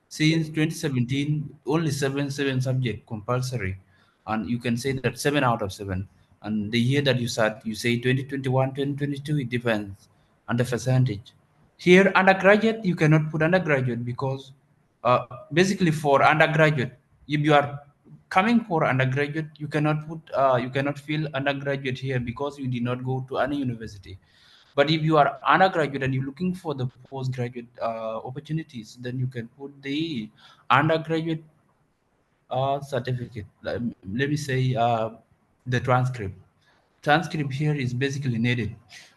Speaker 5: since 2017, only seven subject compulsory, and you can say that 7 out of 7. And the year that you start, you say 2021, 2022, it depends on the percentage. Here, undergraduate, you cannot put undergraduate because basically for undergraduate, if you are coming for undergraduate, you cannot fill undergraduate here because you did not go to any university. But if you are undergraduate and you're looking for the postgraduate opportunities, then you can put the undergraduate certificate. Let me say the transcript. Transcript here is basically needed,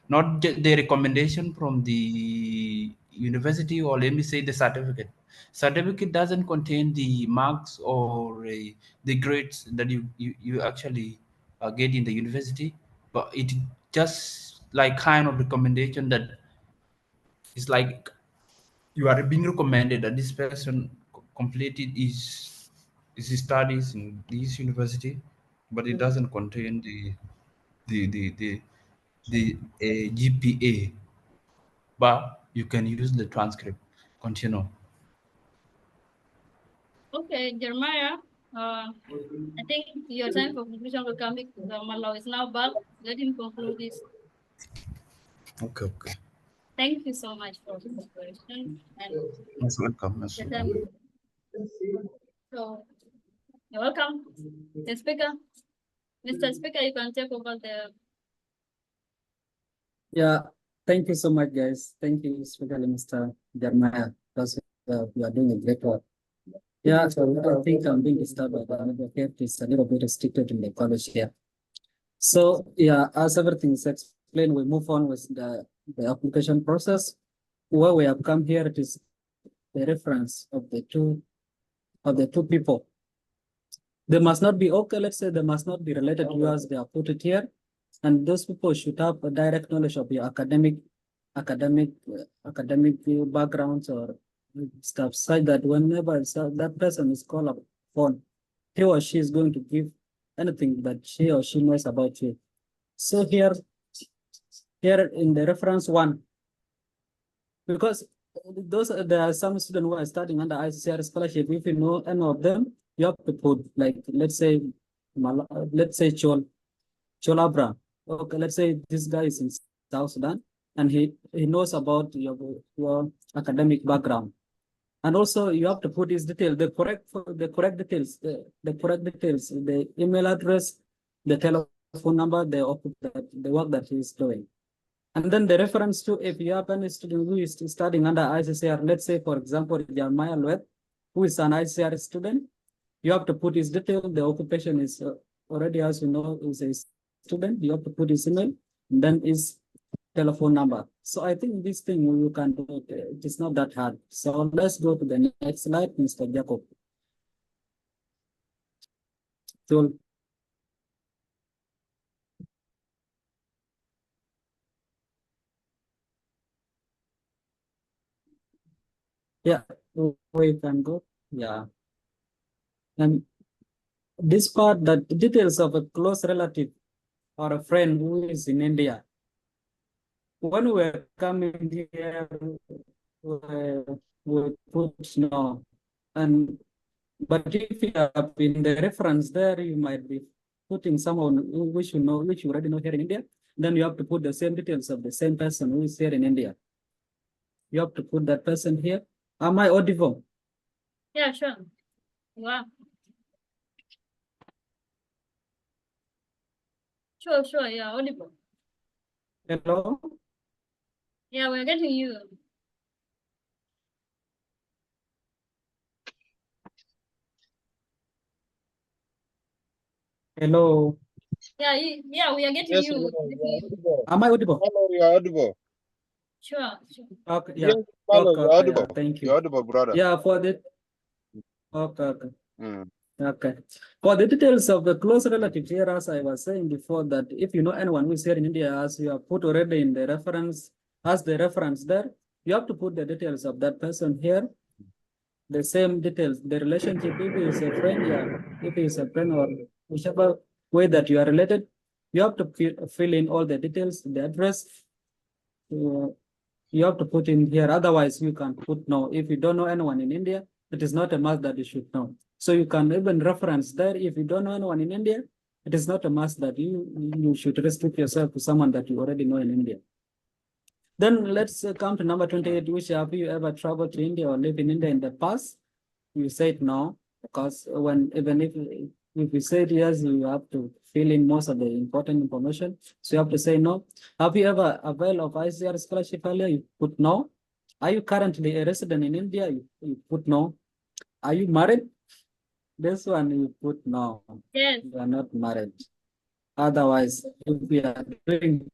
Speaker 5: not the recommendation from the university, or let me say the certificate. Certificate doesn't contain the marks or the grades that you actually get in the university, but it just like kind of recommendation that is like you are being recommended that this person completed his studies in this university, but it doesn't contain the the the the GPA. But you can use the transcript. Continue.
Speaker 1: Okay, Jeremiah. I think your time for conclusion will come because Malo is now back. Let him conclude this.
Speaker 5: Okay, okay.
Speaker 1: Thank you so much for the question. And
Speaker 5: Most welcome. Most welcome.
Speaker 1: So you're welcome. The speaker, Mr. Speaker, you can take over the.
Speaker 4: Yeah, thank you so much, guys. Thank you, especially Mr. Jeremiah, because you are doing a great work. Yeah, so I think I'm being disturbed by the another case. It's a little bit restricted in the college here. So yeah, as everything is explained, we move on with the application process. Where we have come here, it is the reference of the two people. They must not be okay. Let's say they must not be related to you as they are put it here, and those people should have a direct knowledge of your academic backgrounds or stuff, such that whenever that person is called upon, he or she is going to give anything that she or she knows about you. So here in the reference one, because there are some students who are studying under ICCR scholarship. If you know any of them, you have to put, like, let's say Chol Abra. Okay, let's say this guy is in South Sudan and he knows about your academic background. And also you have to put his detail, the correct details, the email address, the telephone number, the work that he is doing. And then the reference to, if you have any student who is studying under ICCR, let's say, for example, Jeremiah Luet, who is an ICCR student, you have to put his detail. The occupation is already, as you know, is a student. You have to put his email, and then his telephone number. So I think this thing you can do it. It is not that hard. So let's go to the next slide, Mr. Jacob. So, yeah, we can go. Yeah. And this part, that details of a close relative or a friend who is in India. When we're coming here, we put no. But if you have in the reference there, you might be putting someone which you already know here in India. Then you have to put the same details of the same person who is here in India. You have to put that person here. Am I audible?
Speaker 1: Yeah, sure. Wow. Sure, yeah, audible.
Speaker 4: Hello?
Speaker 1: Yeah, we're getting you.
Speaker 4: Hello?
Speaker 1: Yeah, we are getting
Speaker 7: Yes,
Speaker 1: you.
Speaker 7: hello, you are audible.
Speaker 4: Am I audible?
Speaker 7: Hello, you are audible.
Speaker 1: Sure, sure.
Speaker 4: Okay, yeah.
Speaker 7: Yes, Paulo,
Speaker 4: Okay,
Speaker 7: you're
Speaker 4: yeah,
Speaker 7: audible.
Speaker 4: thank
Speaker 7: You're
Speaker 4: you.
Speaker 7: audible, brother.
Speaker 4: Yeah, for the okay.
Speaker 7: Mm.
Speaker 4: Okay. For the details of the close relative here, as I was saying before, that if you know anyone who is here in India, as you have put already in the reference, as the reference there, you have to put the details of that person here, the same details, the relationship, if he is a friend, yeah, if he is a friend or whichever way that you are related, you have to fill in all the details, the address, you have to put in here. Otherwise, you can put no. If you don't know anyone in India, it is not a must that you should know. So you can even reference there. If you don't know anyone in India, it is not a must that you should restrict yourself to someone that you already know in India. Then let's come to number 28, which have you ever traveled to India or lived in India in the past? You said no, because even if you said yes, you have to fill in most of the important information. So you have to say no. Have you ever availed of ICCR scholarship earlier? You put no. Are you currently a resident in India? You put no. Are you married? This one you put no.
Speaker 1: Yes.
Speaker 4: You are not married. Otherwise, if we are doing,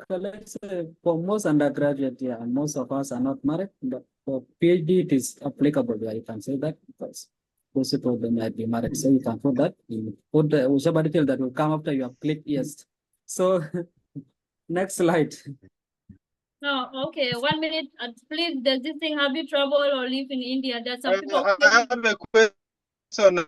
Speaker 4: let's say for most undergraduate, yeah, most of us are not married, but for PhD, it is applicable. Yeah, you can say that because most people they might be married. So you can put that. You put the whichever detail that will come after you have clicked yes. So next slide.
Speaker 1: No, okay, 1 minute. Please, does this thing have you traveled or live in India? There's some people.
Speaker 7: I have a question.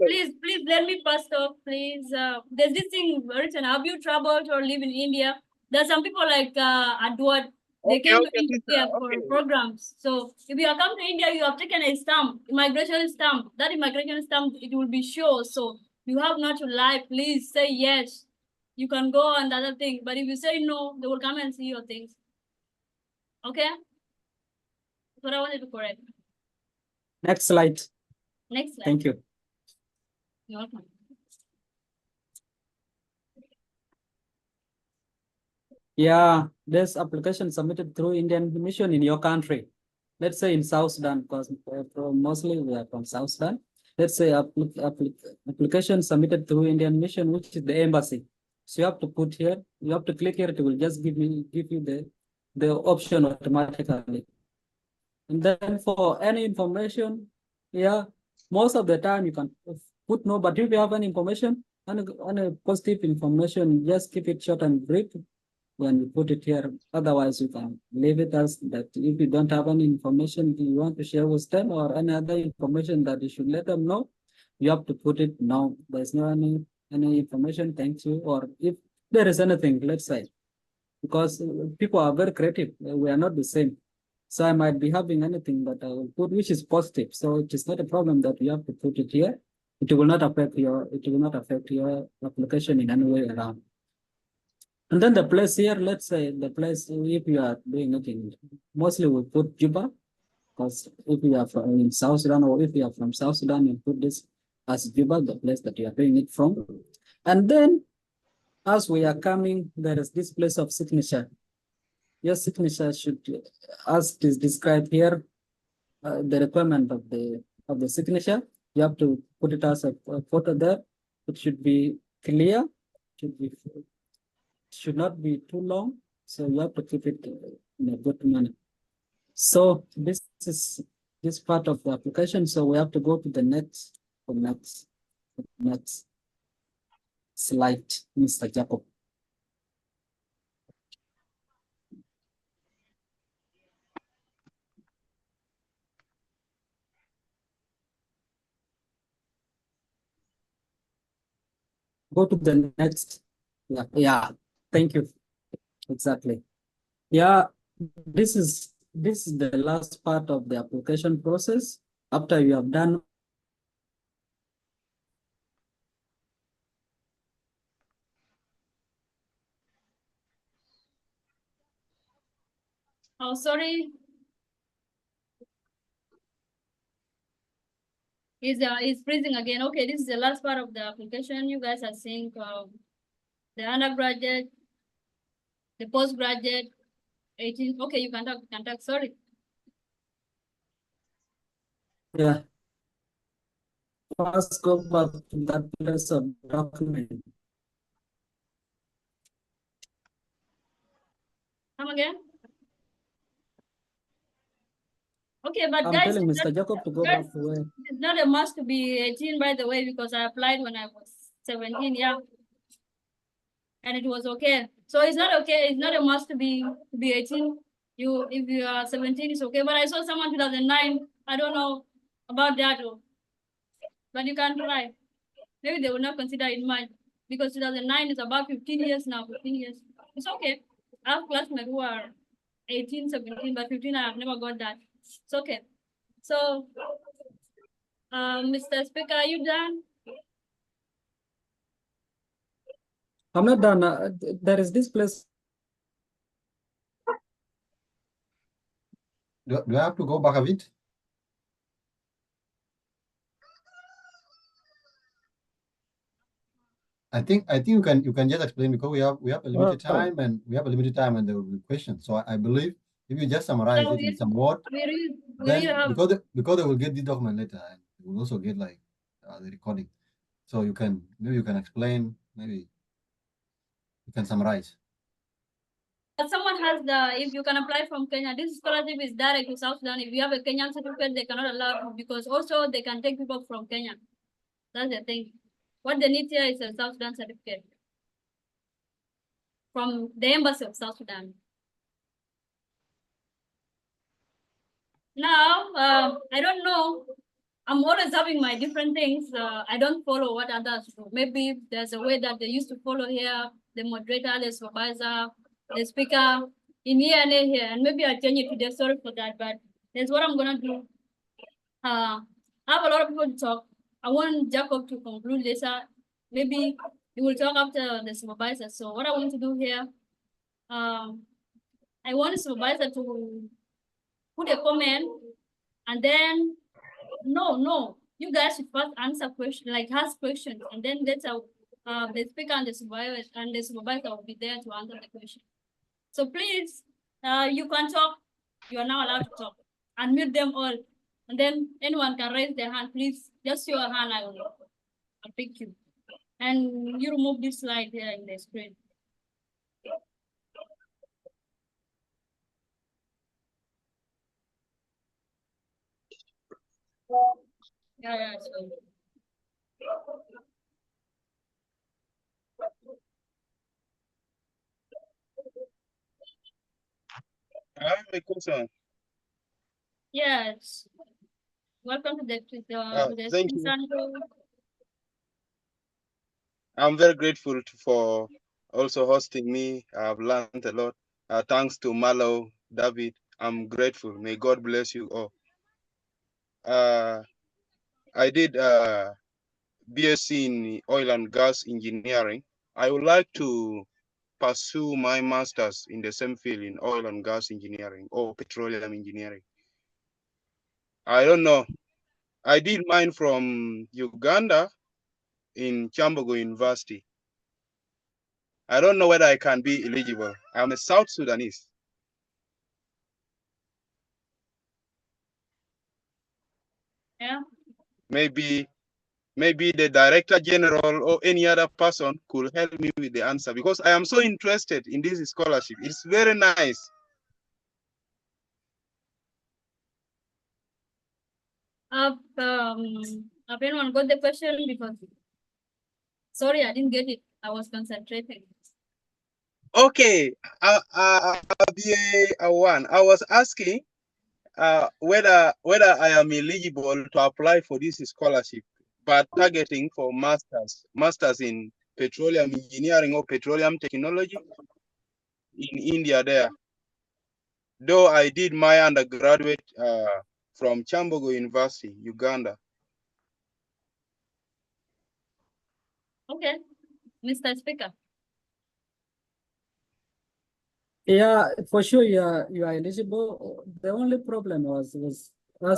Speaker 1: Please let me pass off, please. There's this thing written, have you traveled or live in India? There's some people like Edward, they came to India for programs. So if you have come to India, you have taken a stamp, immigration stamp. That immigration stamp, it will be sure. So you have not to lie. Please say yes. You can go and other thing. But if you say no, they will come and see your things. Okay? That's what I wanted to correct.
Speaker 4: Next slide.
Speaker 1: Next slide.
Speaker 4: Thank you.
Speaker 1: You're welcome.
Speaker 4: Yeah, this application submitted through Indian mission in your country. Let's say in South Sudan, because mostly we are from South Sudan. Let's say application submitted through Indian mission, which is the embassy. So you have to put here, you have to click here, it will just give you the option automatically. And then for any information, yeah, most of the time you can put no, but if you have any information, any positive information, just keep it short and brief when you put it here. Otherwise, you can leave it as that. If you don't have any information you want to share with them or any other information that you should let them know, you have to put it no. There's no any information, thank you. Or if there is anything, let's say, because people are very creative, we are not the same. So I might be having anything that I will put, which is positive. So it is not a problem that you have to put it here. It will not affect your application in any way around. And then the place here, let's say the place, if you are doing it in, mostly we put Juba, because if you are from in South Sudan or if you are from South Sudan, you put this as Juba, the place that you are doing it from. And then as we are coming, there is this place of signature. Your signature should, as it is described here, the requirement of the signature, you have to put it as a photo there. It should be clear, should not be too long, so you have to keep it in a good manner. So this is this part of the application. So we have to go to the next slide, Mr. Jacob. Go to the next. Yeah. Thank you. Exactly. Yeah, this is the last part of the application process. After you have done
Speaker 1: Oh, sorry. Is freezing again. Okay, this is the last part of the application. You guys are seeing the undergraduate, the postgraduate, 18. Okay, you can talk, sorry.
Speaker 4: yeah. First go back to that place of document.
Speaker 1: Come again? Okay, but
Speaker 4: I'm
Speaker 1: guys,
Speaker 4: telling Mr. Jacob to go back to where.
Speaker 1: it's not a must to be 18, by the way, because I applied when I was 17, yeah. And it was okay. So it's not okay. It's not a must to be 18. If you are 17, it's okay. But I saw someone 2009. I don't know about that, but you can try. Maybe they will not consider it much because 2009 is about 15 years now. 15 years. It's okay. I have classmates who are 18, 17, but 15, I have never got that. It's okay. So, Mr. Speaker, are you done?
Speaker 4: I'm not done. There is this place.
Speaker 2: Do I have to go back a bit? I think you can just explain because we have a limited time and there will be questions. So I believe if you just summarize it in some word, because they will get the document later and they will also get like the recording. So maybe you can explain, maybe you can summarize.
Speaker 1: But someone has if you can apply from Kenya, this scholarship is direct to South Sudan. If you have a Kenyan certificate, they cannot allow you because also they can take people from Kenya. That's the thing. What they need here is a South Sudan certificate from the embassy of South Sudan. Now, I don't know. I'm always having my different things. I don't follow what others do. Maybe there's a way that they used to follow here, the moderator, the supervisor, the speaker, in here and here. And maybe I change it today. Sorry for that, but that's what I'm going to do. I have a lot of people to talk. I want Jacob to conclude later. Maybe he will talk after the supervisor. So what I want to do here, I want the supervisor to put a comment and then no, you guys should first answer questions, like ask questions, and then that's how the speaker and the supervisor will be there to answer the question. So please, you can talk. You are now allowed to talk. Unmute them all, and then anyone can raise their hand. Please, just show your hand. I'll pick you, and you remove this slide here in the screen. Yeah, so.
Speaker 7: I have a question.
Speaker 1: Yes. Welcome to the
Speaker 7: Thank you.
Speaker 1: Center.
Speaker 7: I'm very grateful for also hosting me. I've learned a lot. Thanks to Malo, David. I'm grateful. May God bless you all. I did BSc in oil and gas engineering. I would like to pursue my master's in the same field in oil and gas engineering or petroleum engineering. I don't know. I did mine from Uganda in Chambogo University. I don't know whether I can be eligible. I'm a South Sudanese.
Speaker 1: Yeah.
Speaker 7: Maybe the Director General or any other person could help me with the answer because I am so interested in this scholarship. It's very nice.
Speaker 1: Have anyone got the question? Because sorry, I didn't get it. I was concentrating.
Speaker 7: Okay, one. I was asking whether I am eligible to apply for this scholarship, but targeting for masters in petroleum engineering or petroleum technology in India there. Though I did my undergraduate from Chambogo University, Uganda.
Speaker 1: Okay, Mr. Speaker.
Speaker 4: Yeah, for sure you are eligible. The only problem was us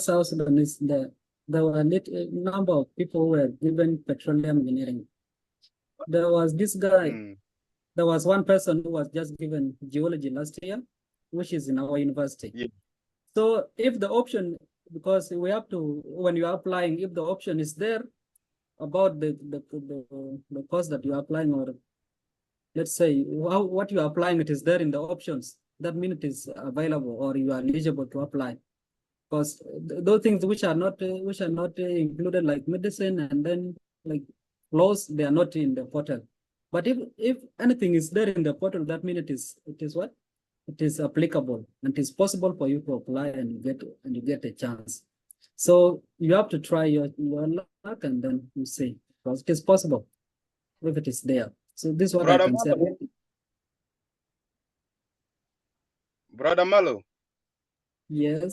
Speaker 4: South Sudanese there were a number of people who were given petroleum engineering. There was this guy, there was one person who was just given geology last year, which is in our university.
Speaker 7: Yeah.
Speaker 4: So if the option, because we have to, when you are applying, if the option is there about the course that you are applying, or let's say what you are applying, it is there in the options. that means it is available or you are eligible to apply. Because those things which are not included, like medicine and then like laws, they are not in the portal. But if anything is there in the portal, that means it is what? It is applicable and it is possible for you to apply and you get a chance. So you have to try your luck and then you see, because it is possible if it is there. So this is what I can say.
Speaker 7: Brother Malo.
Speaker 4: Yes.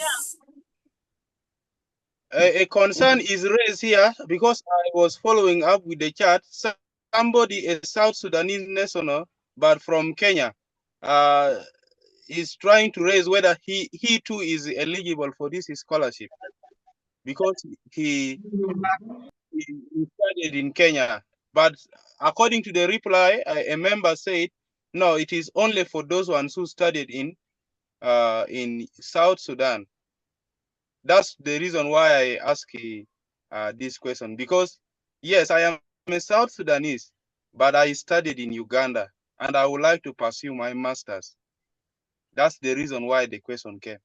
Speaker 7: A concern is raised here because I was following up with the chat. Somebody, a South Sudanese national, but from Kenya, is trying to raise whether he too is eligible for this scholarship because he studied in Kenya. But according to the reply, a member said, no, it is only for those ones who studied in South Sudan. That's the reason why I ask this question, because yes, I am a South Sudanese, but I studied in Uganda and I would like to pursue my master's. That's the reason why the question came.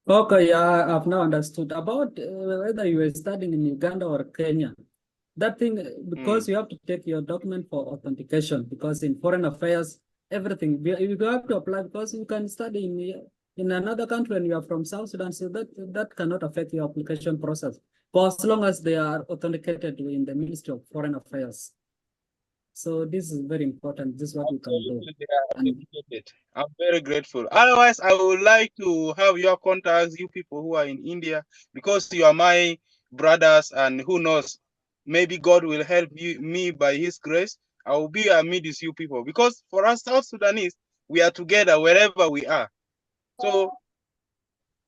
Speaker 4: Okay, yeah, I've now understood about whether you were studying in Uganda or Kenya. That thing, because you have to take your document for authentication, because in foreign affairs, everything, you have to apply because you can study in another country and you are from South Sudan, so that cannot affect your application process, for as long as they are authenticated in the Ministry of Foreign Affairs. So this is very important. This is what you can do.
Speaker 7: I'm very grateful. Otherwise, I would like to have your contacts, you people who are in India, because you are my brothers, and who knows, maybe God will help me by his grace. I will be amidst you people, because for us South Sudanese, we are together wherever we are. So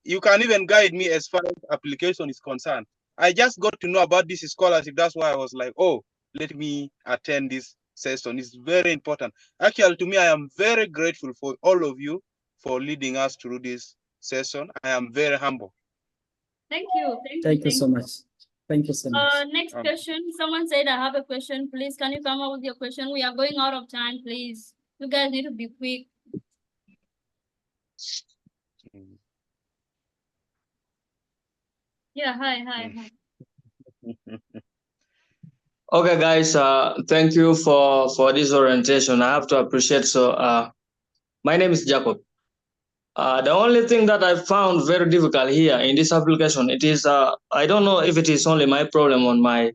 Speaker 7: you can even guide me as far as application is concerned. I just got to know about this scholarship. That's why I was like, oh, let me attend this session. It's very important. Actually, to me, I am very grateful for all of you for leading us through this session. I am very humble.
Speaker 1: Thank you.
Speaker 4: Thank you so much. Thank you so much.
Speaker 1: Next question. Someone said, I have a question. Please, can you come up with your question? We are going out of time, please. You guys need to be quick. Yeah, hi.
Speaker 6: Okay, guys, thank you for this orientation. I have to appreciate. So, my name is Jacob. The only thing that I found very difficult here in this application, it is I don't know if it is only my problem on my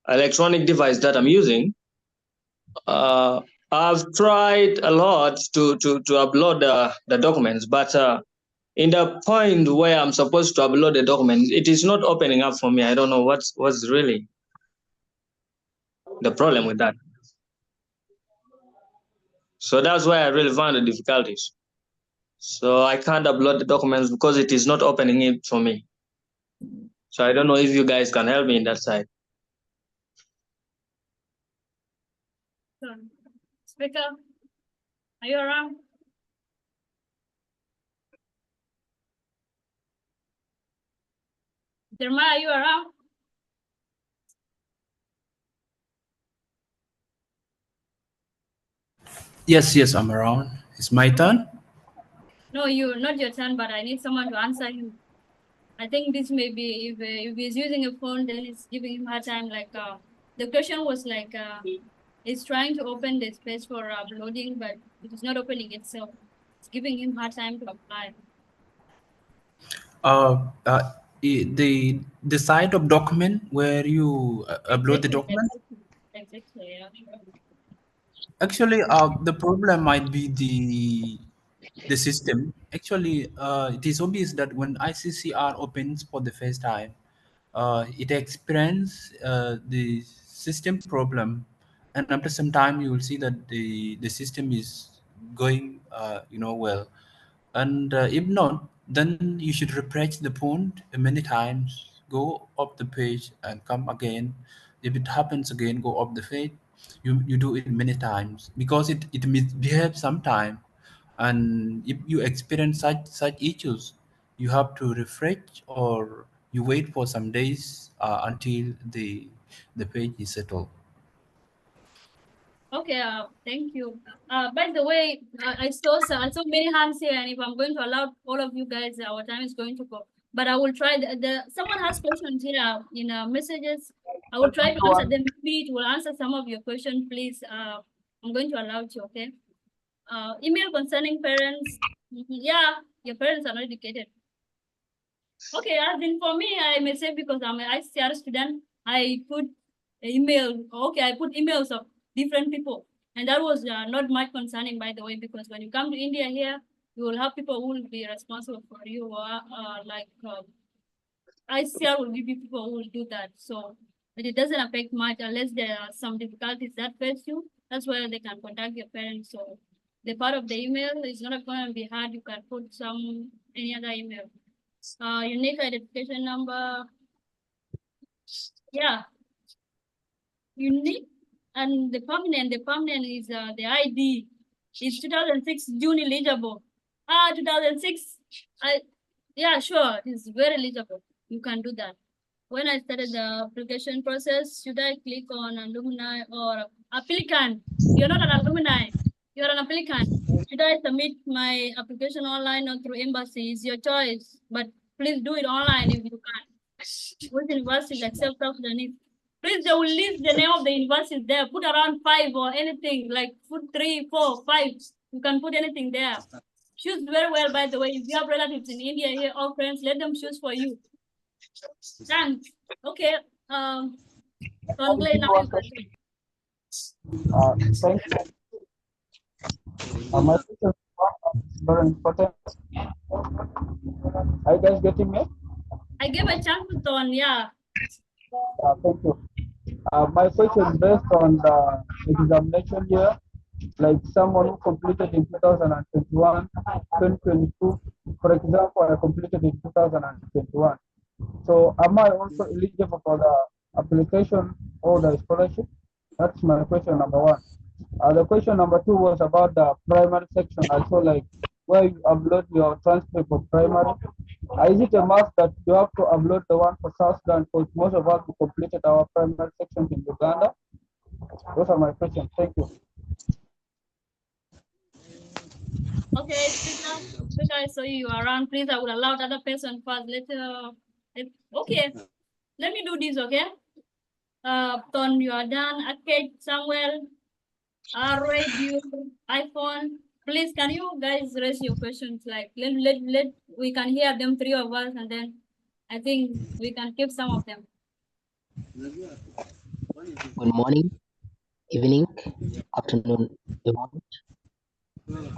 Speaker 6: electronic device that I'm using. I've tried a lot to upload the documents, but in the point where I'm supposed to upload the document, it is not opening up for me. I don't know what's really the problem with that. So that's why I really found the difficulties. So I can't upload the documents because it is not opening it for me. So I don't know if you guys can help me in that side.
Speaker 1: Speaker, are you around? Jeremiah, are you around?
Speaker 5: Yes, I'm around. It's my turn?
Speaker 1: No, not your turn, but I need someone to answer him. I think this may be, if he's using a phone, then it's giving him hard time. Like the question was like, he's trying to open the space for uploading, but it is not opening itself. It's giving him hard time to apply.
Speaker 5: The side of document where you upload the document.
Speaker 1: Exactly. Yeah.
Speaker 5: Actually, the problem might be the system. Actually, it is obvious that when ICCR opens for the first time, it experiences the system problem, and after some time, you will see that the system is going, well. And if not, then you should refresh the phone many times, go up the page and come again. If it happens again, go up the page. You do it many times because it misbehaves sometime. And if you experience such issues, you have to refresh or you wait for some days until the page is settled.
Speaker 1: Okay, thank you. By the way, I saw many hands here, and if I'm going to allow all of you guys, our time is going to go. But I will try. Someone has questions here in messages. I will try to answer them. Maybe it will answer some of your questions, please. I'm going to allow you. Okay. Email concerning parents. Yeah, your parents are not educated. Okay, as in for me, I may say because I'm an ICCR student, I put email. Okay, I put emails of different people, and that was not much concerning, by the way, because when you come to India here, you will have people who will be responsible for you, like ICCR will give you people who will do that. So, but it doesn't affect much unless there are some difficulties that face you. That's where they can contact your parents. So, the part of the email is not going to be hard. You can put any other email. Unique identification number. Yeah, unique and the permanent. The permanent is the ID is 2006 June eligible. 2006. Yeah, sure, it's very eligible. You can do that. When I started the application process, should I click on alumni or applicant? You're not an alumni. You're an applicant. Should I submit my application online or through embassy? It's your choice, but please do it online if you can. Which universities accept South Sudanese? Please, they will list the name of the universities there. Put around 5 or anything, like put 3, 4, 5. You can put anything there. Choose very well, by the way. If you have relatives in India here or friends, let them choose for you. Thanks. Okay. Tongley, now you can speak.
Speaker 8: Thank you. My question is very important. Are you guys getting me?
Speaker 1: I gave a chance to Ton, yeah.
Speaker 8: Thank you. My question is based on the examination year, like someone who completed in 2021, 2022. For example, I completed in 2021. So am I also eligible for the application or the scholarship? That's my question number one. The question number two was about the primary section. I saw like where you upload your transcript of primary. Is it a must that you have to upload the one for South Sudan? Because most of us who completed our primary sections in Uganda. Those are my questions. Thank you.
Speaker 1: Okay, speaker, I saw you around. Please, I will allow the other person first. Okay, let me do this, okay? Ton, you are done. Okay, Samuel, radio, iPhone. Please, can you guys raise your questions? Like, we can hear them, 3 of us, and then I think we can keep some of them.
Speaker 9: Good morning, evening, afternoon, everyone.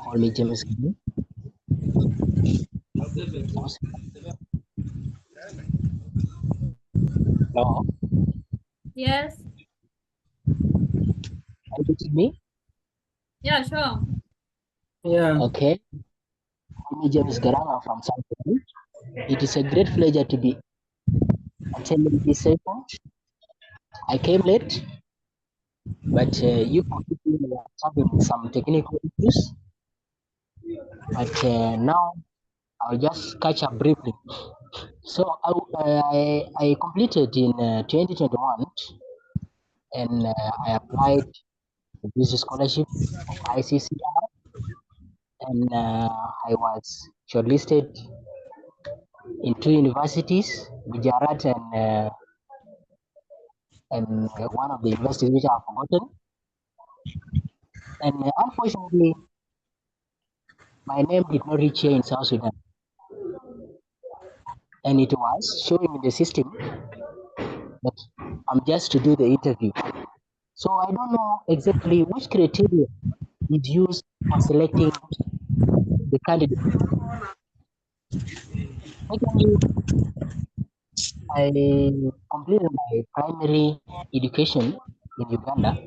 Speaker 9: Call me James. Hello.
Speaker 1: Yes.
Speaker 9: Are you getting me?
Speaker 1: Yeah, sure.
Speaker 4: Yeah.
Speaker 9: Okay. Call me James Garama from South Sudan. It is a great pleasure to be attending this session. I came late, but you people were having some technical issues. But now I'll just catch up briefly. So I completed in 2021, and I applied for this scholarship of ICCR, and I was shortlisted in 2 universities, Gujarat and one of the universities which I've forgotten. And unfortunately, my name did not reach here in South Sudan. And it was showing in the system that I'm just to do the interview. So I don't know exactly which criteria is used for selecting the candidate. Secondly, I completed my primary education in Uganda,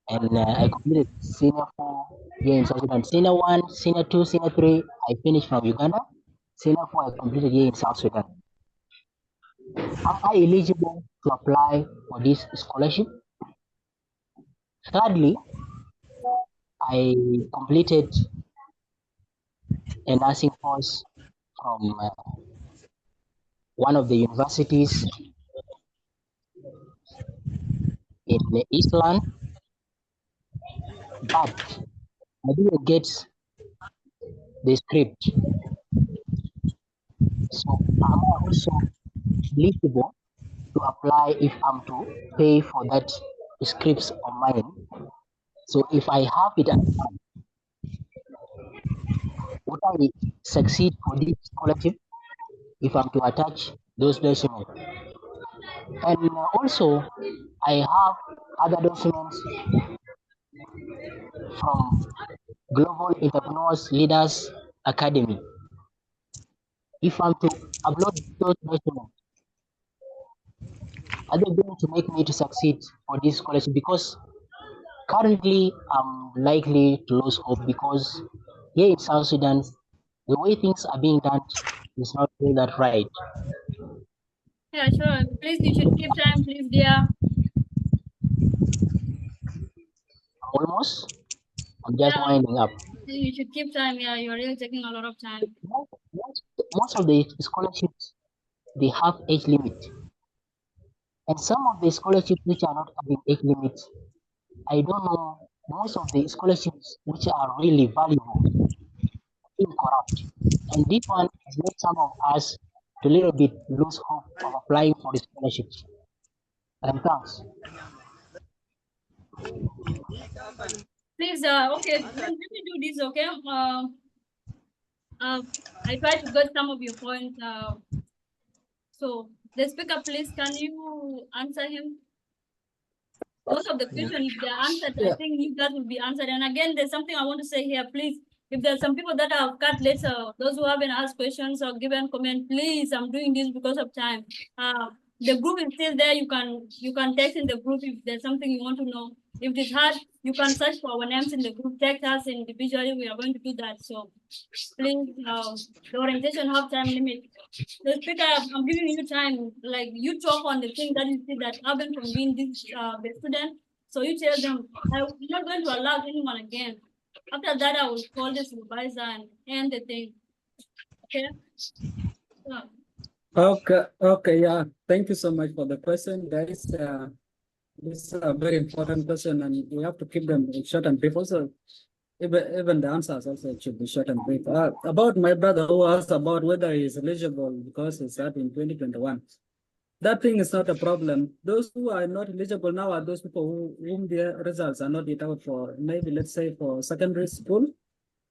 Speaker 9: and I completed senior 4 here in South Sudan. Senior 1, senior 2, senior 3, I finished from Uganda. Senior 4, I completed here in South Sudan. Am I eligible to apply for this scholarship? Thirdly, I completed a nursing course from one of the universities in Eastland, but I didn't get the script. So I'm also eligible to apply if I'm to pay for that scripts on mine. So if I have it at hand, would I succeed for this scholarship if I'm to attach those documents? And also, I have other documents from Global Entrepreneurs Leaders Academy. If I'm to upload those documents, are they going to make me to succeed for this scholarship? Because currently I'm likely to lose hope because here in South Sudan, the way things are being done is not really that right.
Speaker 1: Yeah, sure. Please, you should keep time, please, dear.
Speaker 9: Almost, I'm just winding up.
Speaker 1: You should keep time. Yeah, you're really taking a lot of time.
Speaker 9: Most of the scholarships, they have age limit. And some of the scholarships which are not having age limit, I don't know, most of the scholarships which are really valuable, incorrupt. And this one has made some of us to a little bit lose hope of applying for the scholarships. And thanks.
Speaker 1: Please, okay, let me do this, okay? I try to get some of your points. So the speaker, please, can you answer him? Most of the questions, if they're answered, I think you guys will be answered. And again, there's something I want to say here, please. If there's some people that have cut later, those who haven't asked questions or given comment, please, I'm doing this because of time. The group is still there. You can text in the group if there's something you want to know. If it's hard, you can search for our names in the group, text us individually. We are going to do that. So please, the orientation have time limit. The speaker, I'm giving you time, like you talk on the thing that you see that happened from being this the student. So you tell them, I'm not going to allow anyone again. After that, I will call the supervisor and end the thing. Okay? Yeah.
Speaker 8: Okay, yeah. Thank you so much for the question, guys. This is a very important question, and we have to keep them short and brief. Also, even the answers also should be short and brief. About my brother who asked about whether he is eligible because he started in 2021. That thing is not a problem. Those who are not eligible now are those people whom their results are not yet out for, maybe let's say for secondary school.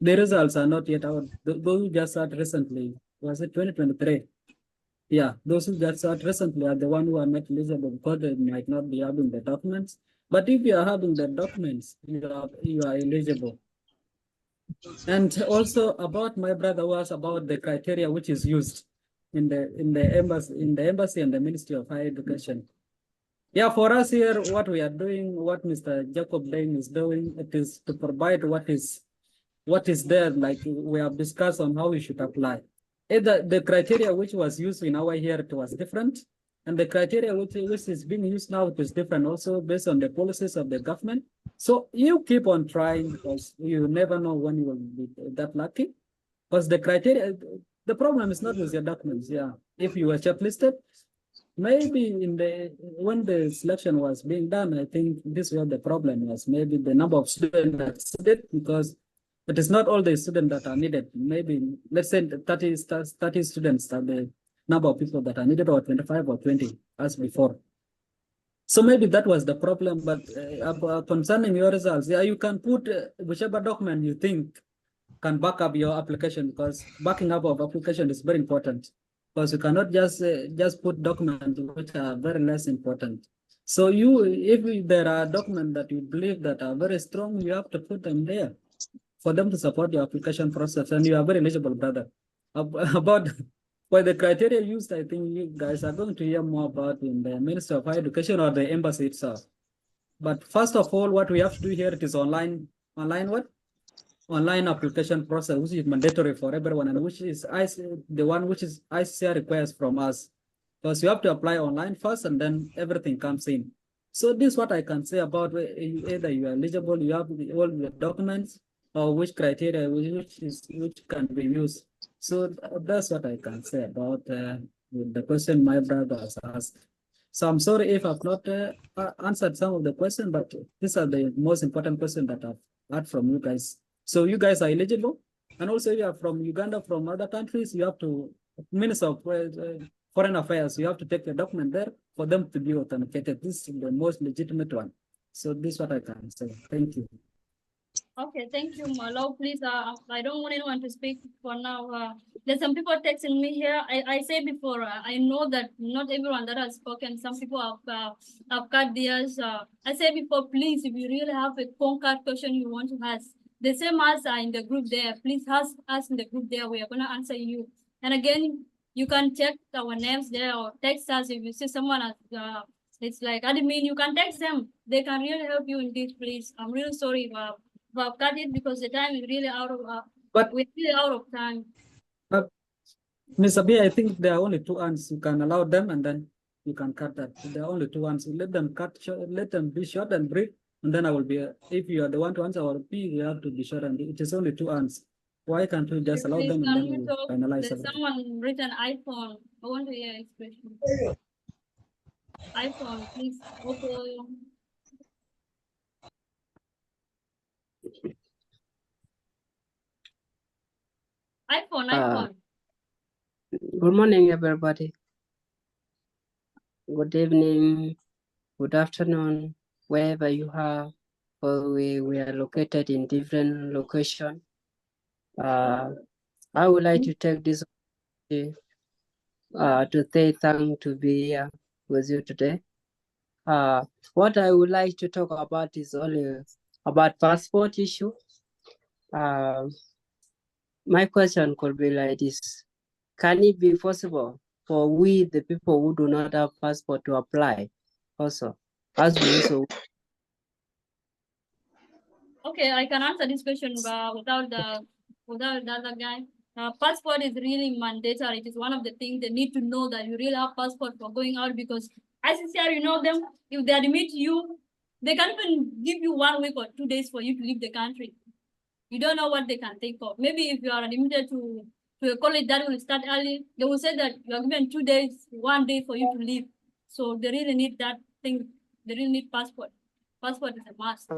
Speaker 8: The results are not yet out. Those who just started recently, was it 2023? Yeah, those who just started recently are the ones who are not eligible because they might not be having the documents. But if you are having the documents, you are eligible. And also about my brother was about the criteria which is used in the embassy and the Ministry of Higher Education. Yeah, for us here, what we are doing, what Mr. Jacob Dane is doing, it is to provide what is there, like we have discussed on how we should apply. Either the criteria which was used in our year, it was different, and the criteria which is being used now, it is different also based on the policies of the government. So you keep on trying because you never know when you will be that lucky. Because the criteria, the problem is not with your documents. Yeah, if you were shortlisted, maybe when the selection was being done, I think this was the problem was maybe the number of students that studied because it is not all the students that are needed. Maybe let's say 30 students are the number of people that are needed, or 25 or 20 as before. So maybe that was the problem. But concerning your results, yeah, you can put whichever document you think can back up your application, because backing up of application is very important. Because you cannot just put documents which are very less important. So if there are documents that you believe that are very strong, you have to put them there for them to support your application process, and you are very eligible, brother. About for the criteria used, I think you guys are going to hear more about in the Ministry of Higher Education or the embassy itself. But first of all, what we have to do here, it is online application process, which is mandatory for everyone, and which is the one which is ICCR requires from us. Because you have to apply online first, and then everything comes in. So this is what I can say about either you are eligible, you have all your documents, or which criteria which can be used. So that's what I can say about the question my brother has asked.
Speaker 4: So I'm sorry if I've not answered some of the questions, but these are the most important questions that I've heard from you guys. So you guys are eligible, and also you are from Uganda, from other countries. You have to Minister of Foreign Affairs. You have to take the document there for them to be authenticated. This is the most legitimate one. So this is what I can say. Thank you.
Speaker 1: Okay, thank you, Malo. Please, I don't want anyone to speak for now. There's some people texting me here. I said before, I know that not everyone that has spoken, some people have cut theirs. I said before, please, if you really have a concrete question you want to ask, the same as in the group there, please ask in the group there. We are going to answer you. And again, you can check our names there or text us if you see someone as it's like admin, you can text them. They can really help you in this, please. I'm really sorry I've cut it because the time is really out of
Speaker 4: But
Speaker 1: we're really out of time.
Speaker 4: Mr. B, I think there are only two hands. You can allow them and then you can cut that. There are only two hands. Let them cut short, let them be short and brief, and then I will be if you are the one to answer or B, you have to be short and it is only two hands. Why can't we just allow
Speaker 1: Please,
Speaker 4: them and then we finalize
Speaker 1: there's
Speaker 4: everything?
Speaker 1: someone written iPhone. I want to hear expression. iPhone, please. Okay. iPhone.
Speaker 10: Good morning, everybody. Good evening, good afternoon, wherever you are. We are located in different locations. I would like to take this opportunity to say thank to be here with you today. What I would like to talk about is only about passport issue. My question could be like this. Can it be possible for we, the people who do not have passport, to apply also, as we also?
Speaker 1: Okay, I can answer this question without the other guy. Passport is really mandatory. It is one of the things they need to know that you really have passport for going out because ICCR, you know them, if they admit you, they can't even give you 1 week or 2 days for you to leave the country. You don't know what they can think of. Maybe if you are admitted to a college that will start early, they will say that you are given 2 days, 1 day for you to leave. So they really need that thing. They really need passport. Passport is a must.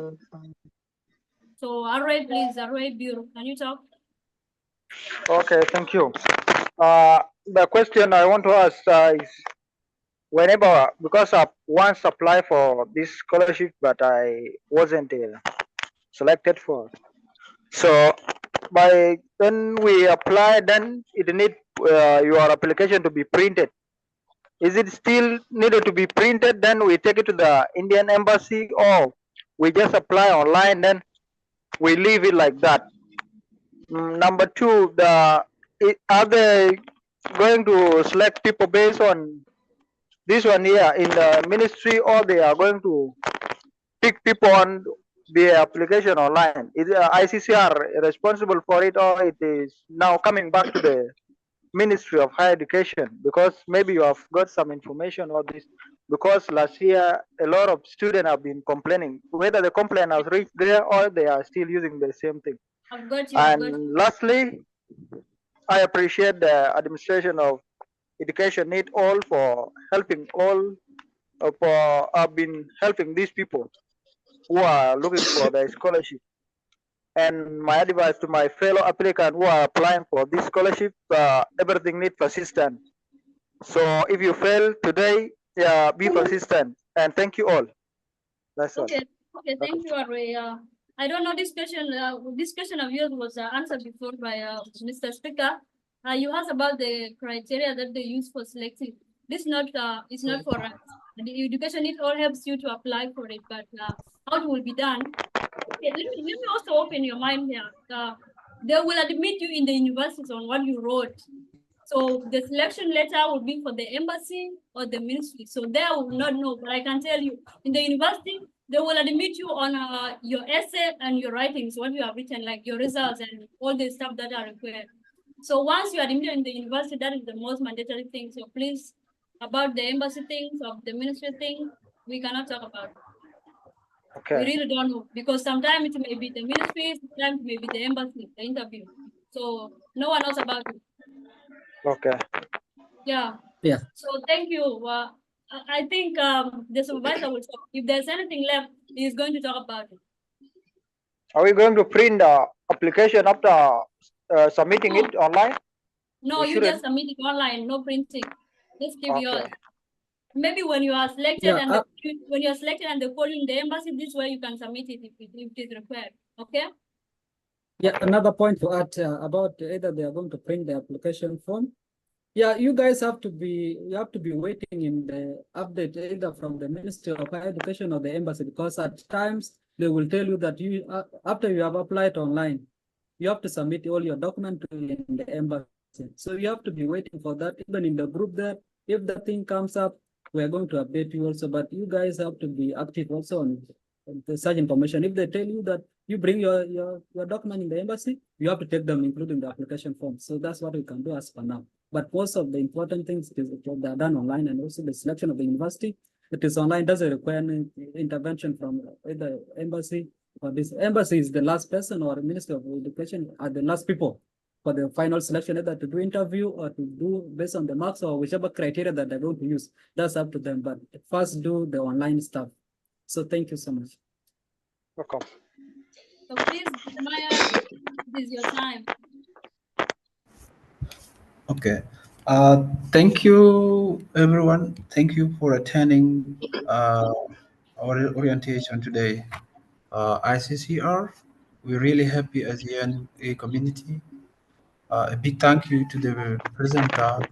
Speaker 1: So Array, please, Array Bureau, can you talk?
Speaker 11: Okay, thank you. The question I want to ask is whenever, because I once applied for this scholarship, but I wasn't selected for. So by when we apply, then it need your application to be printed. Is it still needed to be printed? Then we take it to the Indian embassy, or we just apply online, then we leave it like that. Number two, are they going to select people based on this one here in the ministry, or they are going to pick people on the application online? Is ICCR responsible for it, or it is now coming back to the Ministry of Higher Education? Because maybe you have got some information on this. Because last year a lot of students have been complaining, whether the complaint has reached there or they are still using the same thing.
Speaker 1: I've got you.
Speaker 11: And lastly, I appreciate the administration of education need all for helping all have been helping these people who are looking for their scholarship. And my advice to my fellow applicants who are applying for this scholarship, everything needs persistence. So if you fail today, be persistent. And thank you all. That's all.
Speaker 1: Okay, thank you, Array. I don't know this question of yours was answered before by Mr. Speaker. You asked about the criteria that they use for selecting. This it's not for us. The education it all helps you to apply for it, but how it will be done? Okay, let me also open your mind here. They will admit you in the universities on what you wrote. So the selection letter would be for the embassy or the ministry. So they will not know, but I can tell you, in the university, they will admit you on your essay and your writings, what you have written, like your results and all the stuff that are required. So once you are admitted in the university, that is the most mandatory thing. So please, about the embassy things, of the ministry thing, we cannot talk about it.
Speaker 11: Okay.
Speaker 1: We really don't know, because sometimes it may be the ministry, sometimes it may be the embassy, the interview. So no one knows about it.
Speaker 11: Okay.
Speaker 1: Yeah.
Speaker 4: Yeah.
Speaker 1: So thank you. I think the supervisor will talk. If there's anything left, he's going to talk about it.
Speaker 11: Are we going to print the application after submitting it online?
Speaker 1: No, you just submit it online, no printing. Just give yours. Maybe when you are selected when you are selected and they call you in the embassy, this way you can submit it if it is required. Okay?
Speaker 4: Yeah, another point to add about either they are going to print the application form. Yeah, you guys have to be waiting in the update either from the Ministry of Higher Education or the embassy, because at times they will tell you that you after you have applied online, you have to submit all your documents in the embassy. So you have to be waiting for that. Even in the group there, if the thing comes up, we are going to update you also. But you guys have to be active also on the such information. If they tell you that you bring your document in the embassy, you have to take them, including the application form. So that's what we can do as for now. But most of the important things they are done online, and also the selection of the university, it is online, doesn't require any intervention from either embassy or this. Embassy is the last person, or Ministry of Education are the last people for the final selection, either to do interview or to do based on the marks or whichever criteria that they're going to use. That's up to them. But first do the online stuff. So thank you so much.
Speaker 11: Welcome.
Speaker 1: So please, Maya, this is your time.
Speaker 5: Okay. Thank you, everyone. Thank you for attending our orientation today. ICCR, we're really happy as a community. A big thank you to the presenter. A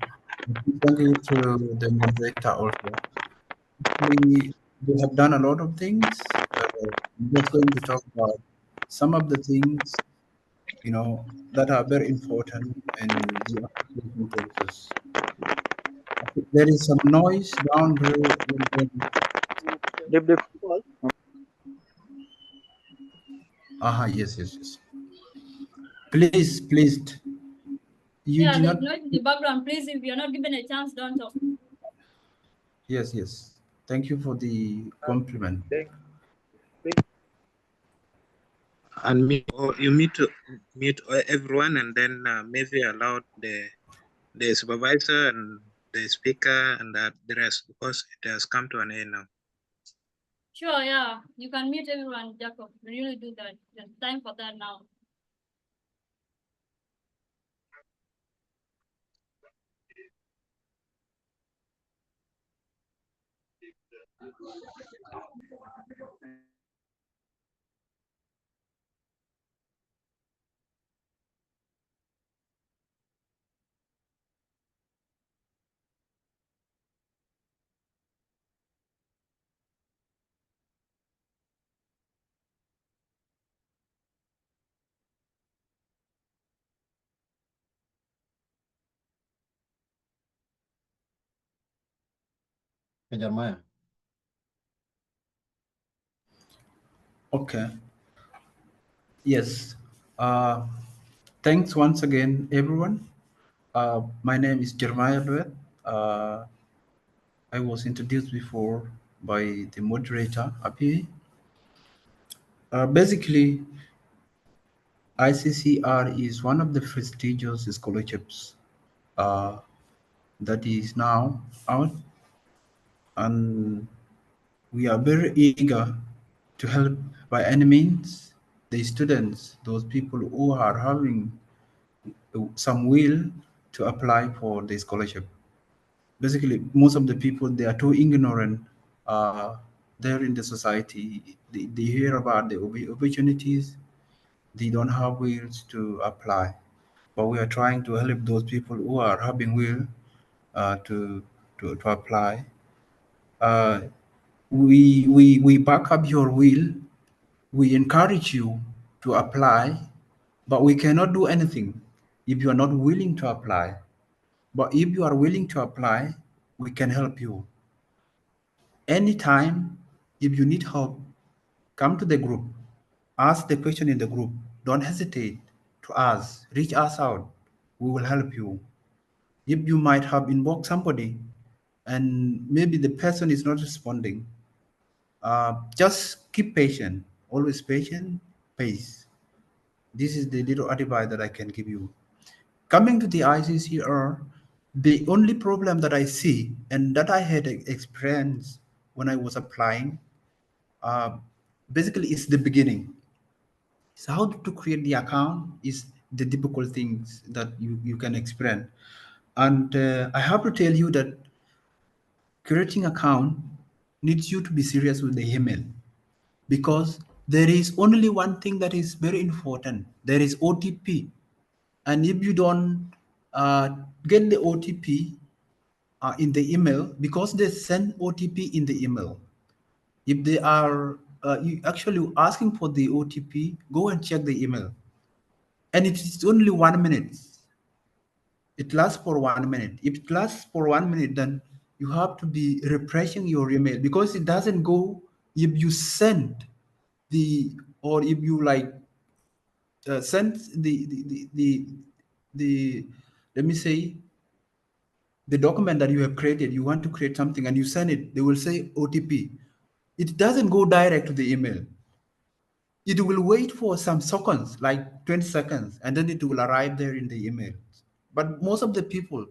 Speaker 5: big thank you to the moderator also. We have done a lot of things. We're just going to talk about some of the things, that are very important in the application process. There is some noise down below. Yes. Please.
Speaker 1: There's noise in the background. Please, if you're not given a chance, don't talk.
Speaker 5: Yes. Thank you for the compliment.
Speaker 12: And you need to mute everyone, and then maybe allow the supervisor and the speaker and the rest, because it has come to an end now.
Speaker 1: Sure, yeah. You can mute everyone, Jacob. Really do that. There's time for that now.
Speaker 2: Jeremiah.
Speaker 5: Okay. Yes. Thanks once again, everyone. My name is Jeremiah Duet. I was introduced before by the moderator up here. Basically, ICCR is one of the prestigious scholarships that is now out, and we are very eager to help by any means the students, those people who are having some will to apply for the scholarship. Basically, most of the people, they are too ignorant there in the society. They hear about the opportunities, they don't have wills to apply. But we are trying to help those people who are having will to apply. We back up your will. We encourage you to apply, but we cannot do anything if you are not willing to apply. But if you are willing to apply, we can help you. Anytime, if you need help, come to the group, ask the question in the group. Don't hesitate to ask, reach us out. We will help you. If you might have invoked somebody and maybe the person is not responding, just keep patient, always patient, pace. This is the little advice that I can give you. Coming to the ICCR, The only problem that I see and that I had experienced when I was applying, basically is the beginning. So how to create the account is the difficult things that you can experience. And I have to tell you that creating account needs you to be serious with the email, because there is only one thing that is very important. There is OTP. And if you don't get the OTP in the email, because they send OTP in the email, if they are you actually asking for the OTP, go and check the email. And it is only 1 minute. It lasts for 1 minute. If it lasts for 1 minute, then you have to be refreshing your email, because it doesn't go if you send the, or if you like send the let me say, the document that you have created, you want to create something and you send it, they will say OTP. It doesn't go direct to the email. It will wait for some seconds, like 20 seconds, and then it will arrive there in the email. But most of the people,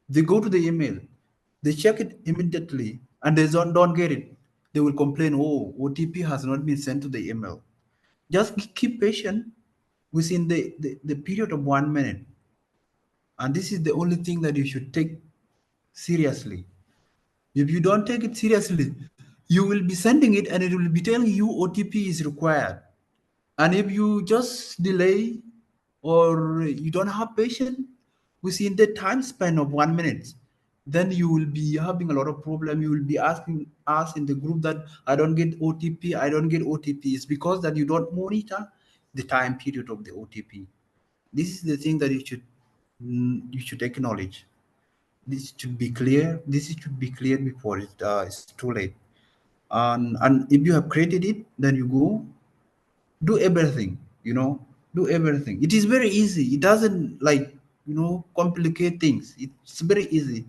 Speaker 5: they go to the email, they check it immediately, and they don't get it. They will complain, oh, OTP has not been sent to the email. Just keep patient within the period of 1 minute. And this is the only thing that you should take seriously. If you don't take it seriously, you will be sending it and it will be telling you OTP is required. And if you just delay or you don't have patience within the time span of 1 minute, then you will be having a lot of problem. You will be asking us in the group that I don't get OTP, I don't get OTP. It's because that you don't monitor the time period of the OTP. This is the thing that you should acknowledge. This should be clear. This should be clear before it's too late. And if you have created it, then you go do everything. Do everything. It is very easy. It doesn't complicate things. It's very easy.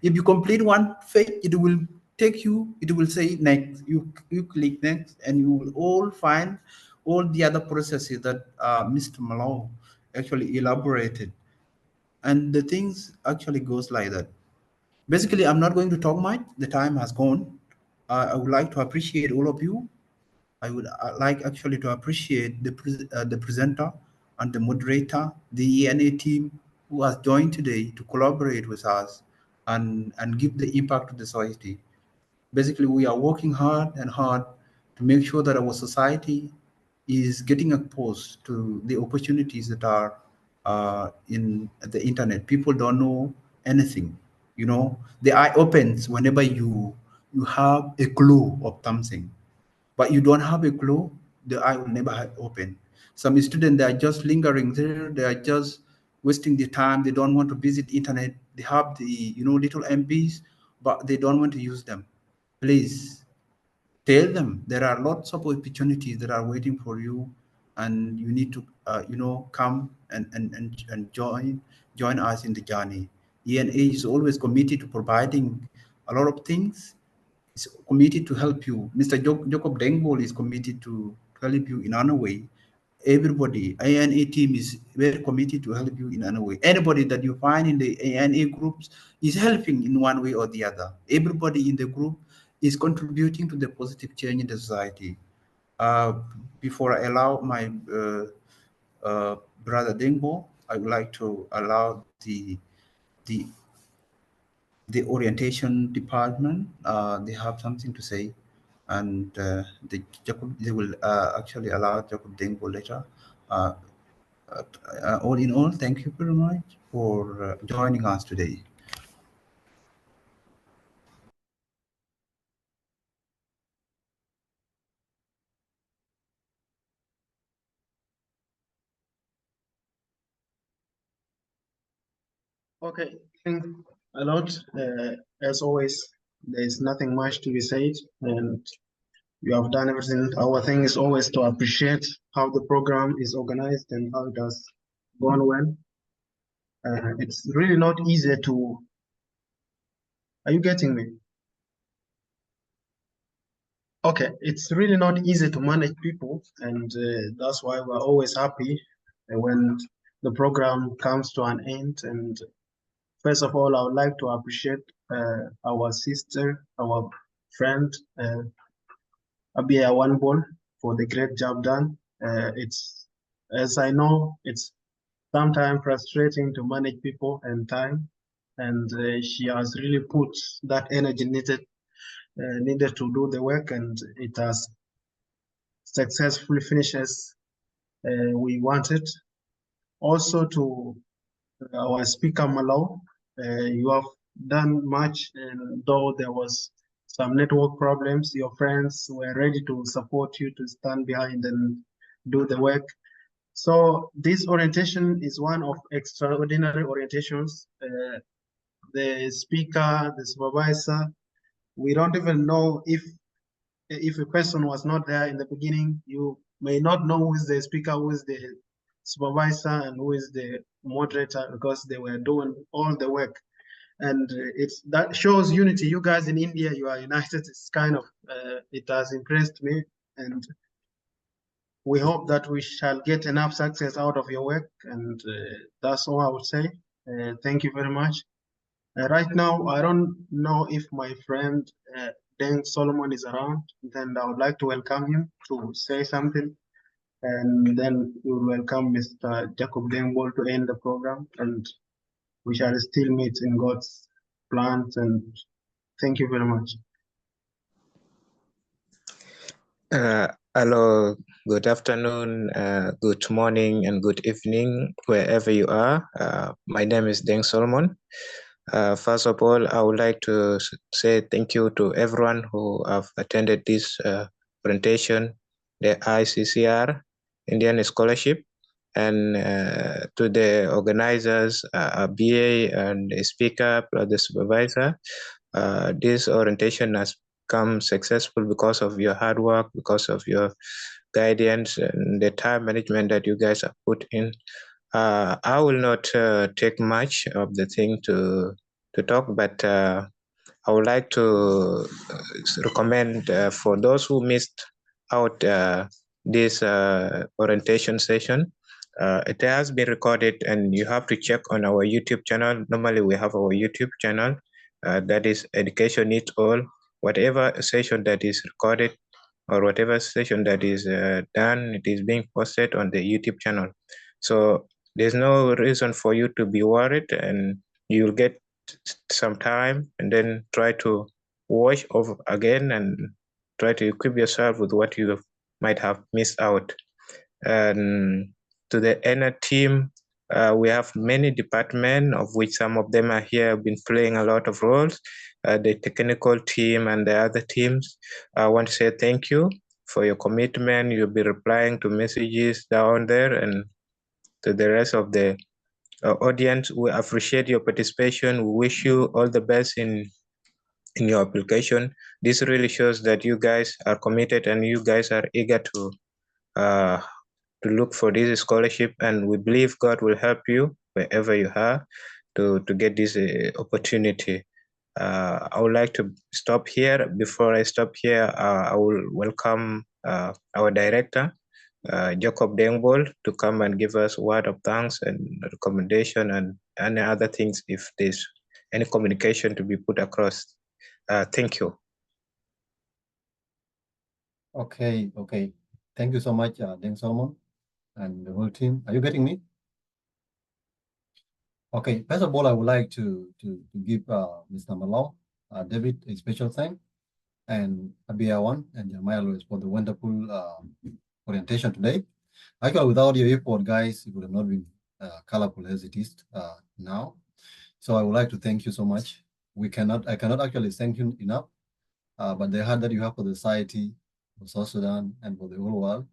Speaker 5: If you complete one phase, it will take you. It will say next. You click next, and you will all find all the other processes that Mr. Malo actually elaborated. And the things actually goes like that. Basically, I'm not going to talk much. The time has gone. I would like to appreciate all of you. I would like actually to appreciate the presenter and the moderator, the ENA team who has joined today to collaborate with us and give the impact to the society. Basically, we are working hard to make sure that our society is getting exposed to the opportunities that are in the internet. People don't know anything. The eye opens whenever you have a clue of something, but you don't have a clue, the eye will never open. Some students, they are just lingering there. They are just wasting their time. They don't want to visit internet. They have the little MBs, but they don't want to use them. Please tell them there are lots of opportunities that are waiting for you, and you need to come and join us in the journey. ENA is always committed to providing a lot of things. Is committed to help you. Mr. Jacob Dengbol is committed to help you in another way. Everybody, ANA team is very committed to help you in another way. Anybody that you find in the ANA groups is helping in one way or the other. Everybody in the group is contributing to the positive change in the society. Before I allow my brother Dengbo, I would like to allow the orientation department. They have something to say, and they will actually allow Jacob Dengbo later. All in all, thank you very much for joining us today.
Speaker 12: Okay, thanks a lot. As always, there is nothing much to be said, and you have done everything. Our thing is always to appreciate how the program is organized and how it has gone well. It's really not easy to. Are you getting me? Okay, it's really not easy to manage people, and that's why we're always happy when the program comes to an end. And First of all, I would like to appreciate our sister, our friend, Abia Wanbol, for the great job done. It's, as I know, it's sometimes frustrating to manage people and time, and she has really put that energy needed to do the work, and it has successfully finished as we wanted. Also to our speaker Malau, you have done much, and though there was some network problems, your friends were ready to support you to stand behind and do the work. So this orientation is one of extraordinary orientations. The speaker, the supervisor, we don't even know if a person was not there in the beginning, you may not know who is the speaker, who is the supervisor, and who is the moderator, because they were doing all the work. And it's that shows unity. You guys in India, you are united. It's kind of it has impressed me, and we hope that we shall get enough success out of your work. And that's all I would say. Thank you very much. Right now, I don't know if my friend Deng Solomon is around. Then I would like to welcome him to say something. And then we will welcome Mr. Jacob Dengbol to end the program. And we shall still meet in God's plans. And thank you very much. Hello, good afternoon, good morning, and good evening, wherever you are. My name is Deng Solomon. First of all, I would like to say thank you to everyone who have attended this presentation, the ICCR Indian Scholarship, and to the organizers, BA and the speaker, plus the supervisor. This orientation has come successful because of your hard work, because of your guidance and the time management that you guys have put in. I will not take much of the thing to talk, but I would like to recommend for those who missed out this orientation session. It has been recorded, and you have to check on our YouTube channel. Normally, we have our YouTube channel that is Education Needs All. Whatever session that is recorded or whatever session that is done, it is being posted on the YouTube channel. So there's no reason for you to be worried, and you'll get some time and then try to watch over again and try to equip yourself with what you might have missed out. And to the inner team, we have many departments, of which some of them are here, have been playing a lot of roles. The technical team and the other teams, I want to say thank you for your commitment. You'll be replying to messages down there, and to the rest of the audience, we appreciate your participation. We wish you all the best in your application. This really shows that you guys are committed and you guys are eager to look for this scholarship, and we believe God will help you wherever you are to get this opportunity. I would like to stop here. Before I stop here, I will welcome our director, Jacob Dengbol, to come and give us a word of thanks and recommendation and any other things if there's any communication to be put across. Thank you.
Speaker 2: Okay. Thank you so much, Deng Solomon and the whole team. Are you getting me? Okay, first of all, I would like to give Mr. Malau, David, a special thank, and Abiyawan and Jeremiah Lewis for the wonderful orientation today. Actually, without your effort, guys, it would have not been colorful as it is now. So I would like to thank you so much. I cannot actually thank you enough, but the heart that you have for the society, for South Sudan, and for the whole world,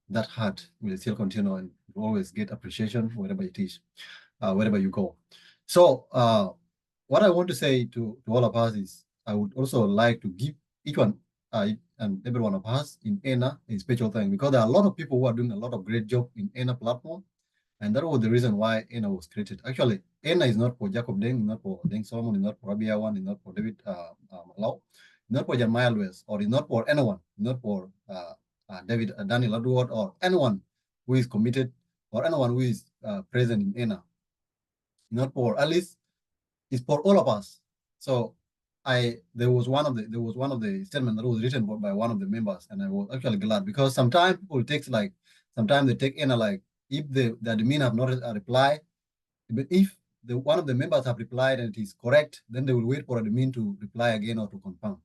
Speaker 2: that heart will still continue, and you always get appreciation wherever it is, wherever you go. So what I want to say to all of us is, I would also like to give each one and every one of us in ENA a special thank, because there are a lot of people who are doing a lot of great job in ENA platform, and that was the reason why ENA was created. Actually, ENA is not for Jacob Deng, not for Deng Solomon, it's not for Abiyawan, it's not for David Malau, not for Jeremiah Lewis, or it's not for anyone, not for David Daniel Edward, or anyone who is committed, or anyone who is present in ENA. not for, at least it's for all of us. So there was one of the statement that was written by one of the members, and I was actually glad, because sometimes people sometimes they take in like, if the admin have not replied, but if one of the members have replied and it is correct, then they will wait for admin to reply again or to confirm.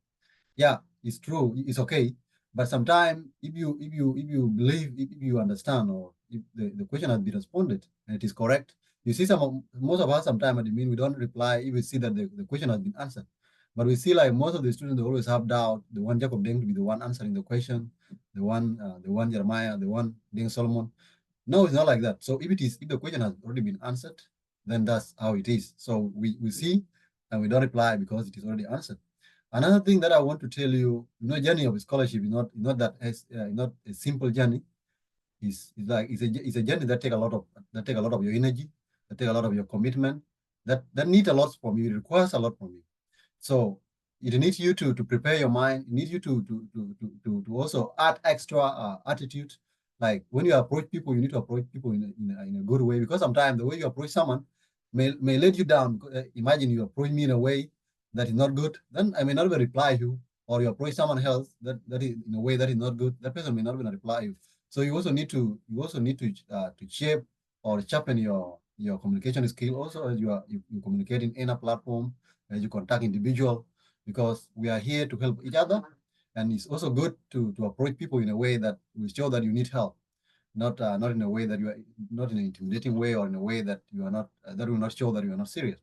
Speaker 2: Yeah, it's true, it's okay. But sometimes if you believe, if you understand, or if the question has been responded and it is correct, you see most of us sometimes admin, we don't reply if we see that the question has been answered. But we see like most of the students, they always have doubt. The one Jacob Deng to be the one answering the question, the one Jeremiah, the one Deng Solomon. No, it's not like that. So if the question has already been answered, then that's how it is. So we see and we don't reply because it is already answered. Another thing that I want to tell you, journey of scholarship is not a simple journey. It's a journey that take a lot of your energy, that take a lot of your commitment, that need a lot from you. It requires a lot from you. So it needs you to prepare your mind. It needs you to also add extra attitude. Like when you approach people, you need to approach people in a good way, because sometimes the way you approach someone may let you down. Imagine you approach me in a way that is not good, then I may not even reply you. Or you approach someone else that is in a way that is not good, that person may not even reply you. So you also need to shape or sharpen your communication skill also, as you communicating in a platform, as you contact individual, because we are here to help each other. And it's also good to approach people in a way that will show that you need help, not in a way that you are, not in an intimidating way, or in a way that you are not that will not show that you are not serious.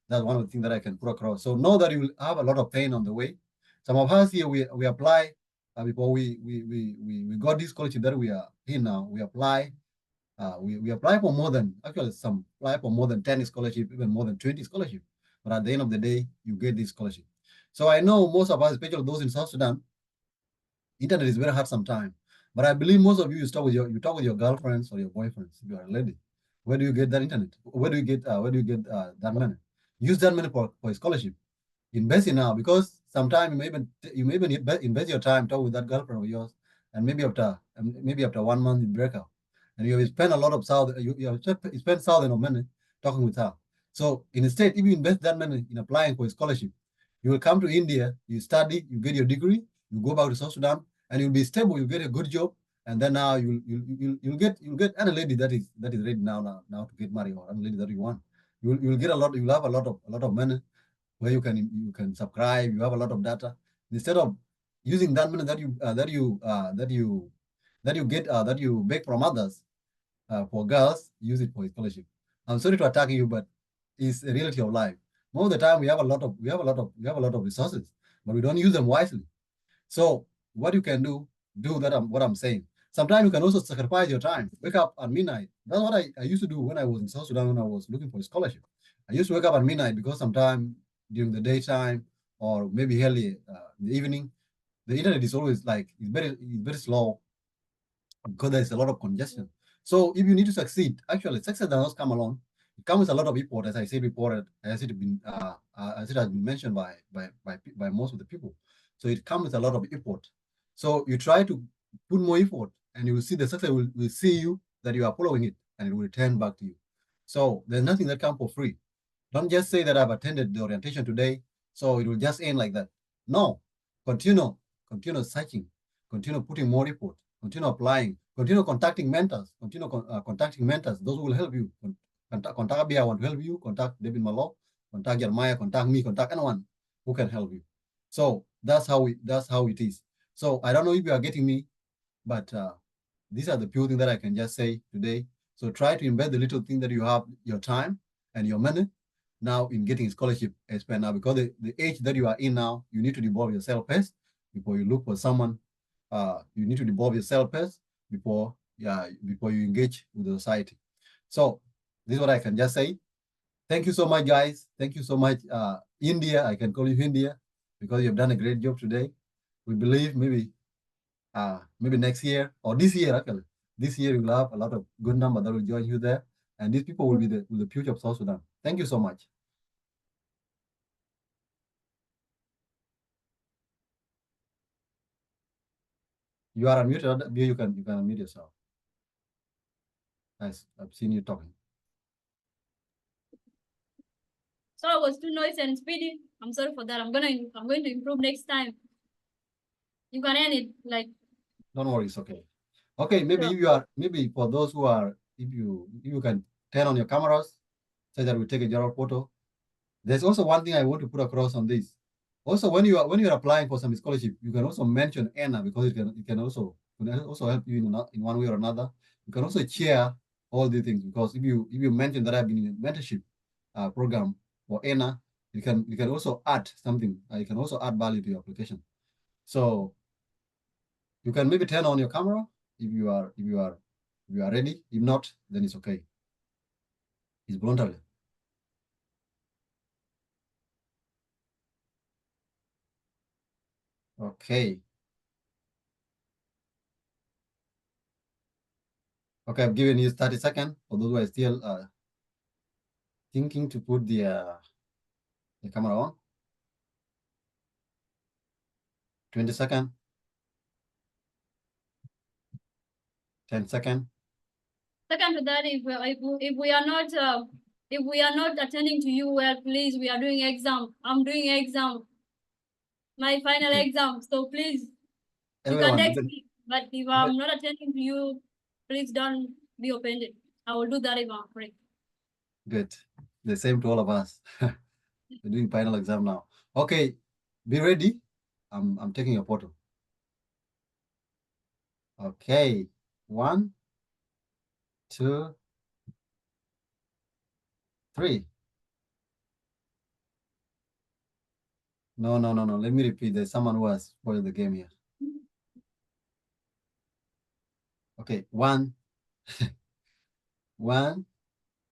Speaker 2: That's one of the things that I can put across. So know that you will have a lot of pain on the way. Some of us here, we apply before we got this scholarship that we are here now. We apply. We apply for more than, actually some apply for more than 10 scholarship, even more than 20 scholarship. But at the end of the day, you get this scholarship. So I know most of us, especially those in South Sudan, internet is very hard sometimes. But I believe most of you talk with your girlfriends or your boyfriends. If you are a lady, where do you get that internet? Where do you get that money? Use that money for a scholarship. Invest in now, because sometimes you may even invest your time talk with that girlfriend of yours, and maybe after 1 month you break up, and you spend a lot of you spend thousands of money talking with her. So instead, if you invest that money in applying for a scholarship, you will come to India, you study, you get your degree, you go back to South Sudan, and you'll be stable, you get a good job, and then now you'll get any lady that is ready now to get married, or any lady that you want. You'll get you'll have a lot of money, where you can subscribe, you have a lot of data. Instead of using that money that you beg from others for girls, use it for a scholarship. I'm sorry to attack you, but it's a reality of life. Most of the time we have a lot of resources, but we don't use them wisely. So what you can do what I'm saying. Sometimes you can also sacrifice your time. Wake up at midnight. That's what I used to do when I was in South Sudan, when I was looking for a scholarship. I used to wake up at midnight, because sometimes during the daytime, or maybe early in the evening, the internet is always like, it's very slow, because there's a lot of congestion. So if you need to succeed, actually success does not come alone. It comes with a lot of effort, as I said before, as it has been mentioned by most of the people. So it comes with a lot of effort. So you try to put more effort, and you will see the success will see you, that you are following it, and it will return back to you. So there's nothing that comes for free. Don't just say that I've attended the orientation today, so it will just end like that. No, continue searching, continue putting more effort, continue applying, continue contacting mentors, those who will help you. Contact Abia, I want to help you, contact David Malo, contact Jeremiah, contact me, contact anyone who can help you. So that's how it is. So I don't know if you are getting me, but these are the few things that I can just say today. So try to invest the little thing that you have, your time and your money, now in getting scholarship as per now, because the age that you are in now, you need to develop yourself first before you look for someone. You need to develop yourself first before you engage with the society. So this is what I can just say. Thank you so much, guys. Thank you so much, India. I can call you India, because you've done a great job today. We believe maybe next year, or this year, actually, this year we'll have a lot of good number that will join you there, and these people will be the future of South Sudan. Thank you so much. You are unmuted. You can unmute yourself. Nice. I've seen you talking.
Speaker 1: So I was too noisy and speedy. I'm sorry for that. I'm going to improve next time. You can end it like.
Speaker 2: Don't worry, it's okay. Okay, maybe if you are, maybe for those who are, if you can turn on your cameras so that we take a general photo. There's also one thing I want to put across on this. Also, when you are applying for some scholarship, you can also mention ENA because it can also help you in one way or another. You can also share all these things because if you mention that I've been in a mentorship program for ENA, you can also add something. You can also add value to your application. So you can maybe turn on your camera if you are ready. If not, then it's okay. It's voluntary. Okay. Okay, I've given you 30 seconds for those who are still thinking to put the camera on. 20 seconds. 10 seconds.
Speaker 1: Second to that, if we are not attending to you well, please, we are doing exam. I'm doing exam. My final exam. So please,
Speaker 2: Everyone,
Speaker 1: you can text me. But if I'm not attending to you, please don't be offended. I will do that if I'm free.
Speaker 2: Good. The same to all of us. We're doing final exam now. Okay, be ready. I'm taking a photo. Okay, 1, 2, 3. No. Let me repeat. There's someone who has spoiled the game here. Okay, 1, 1,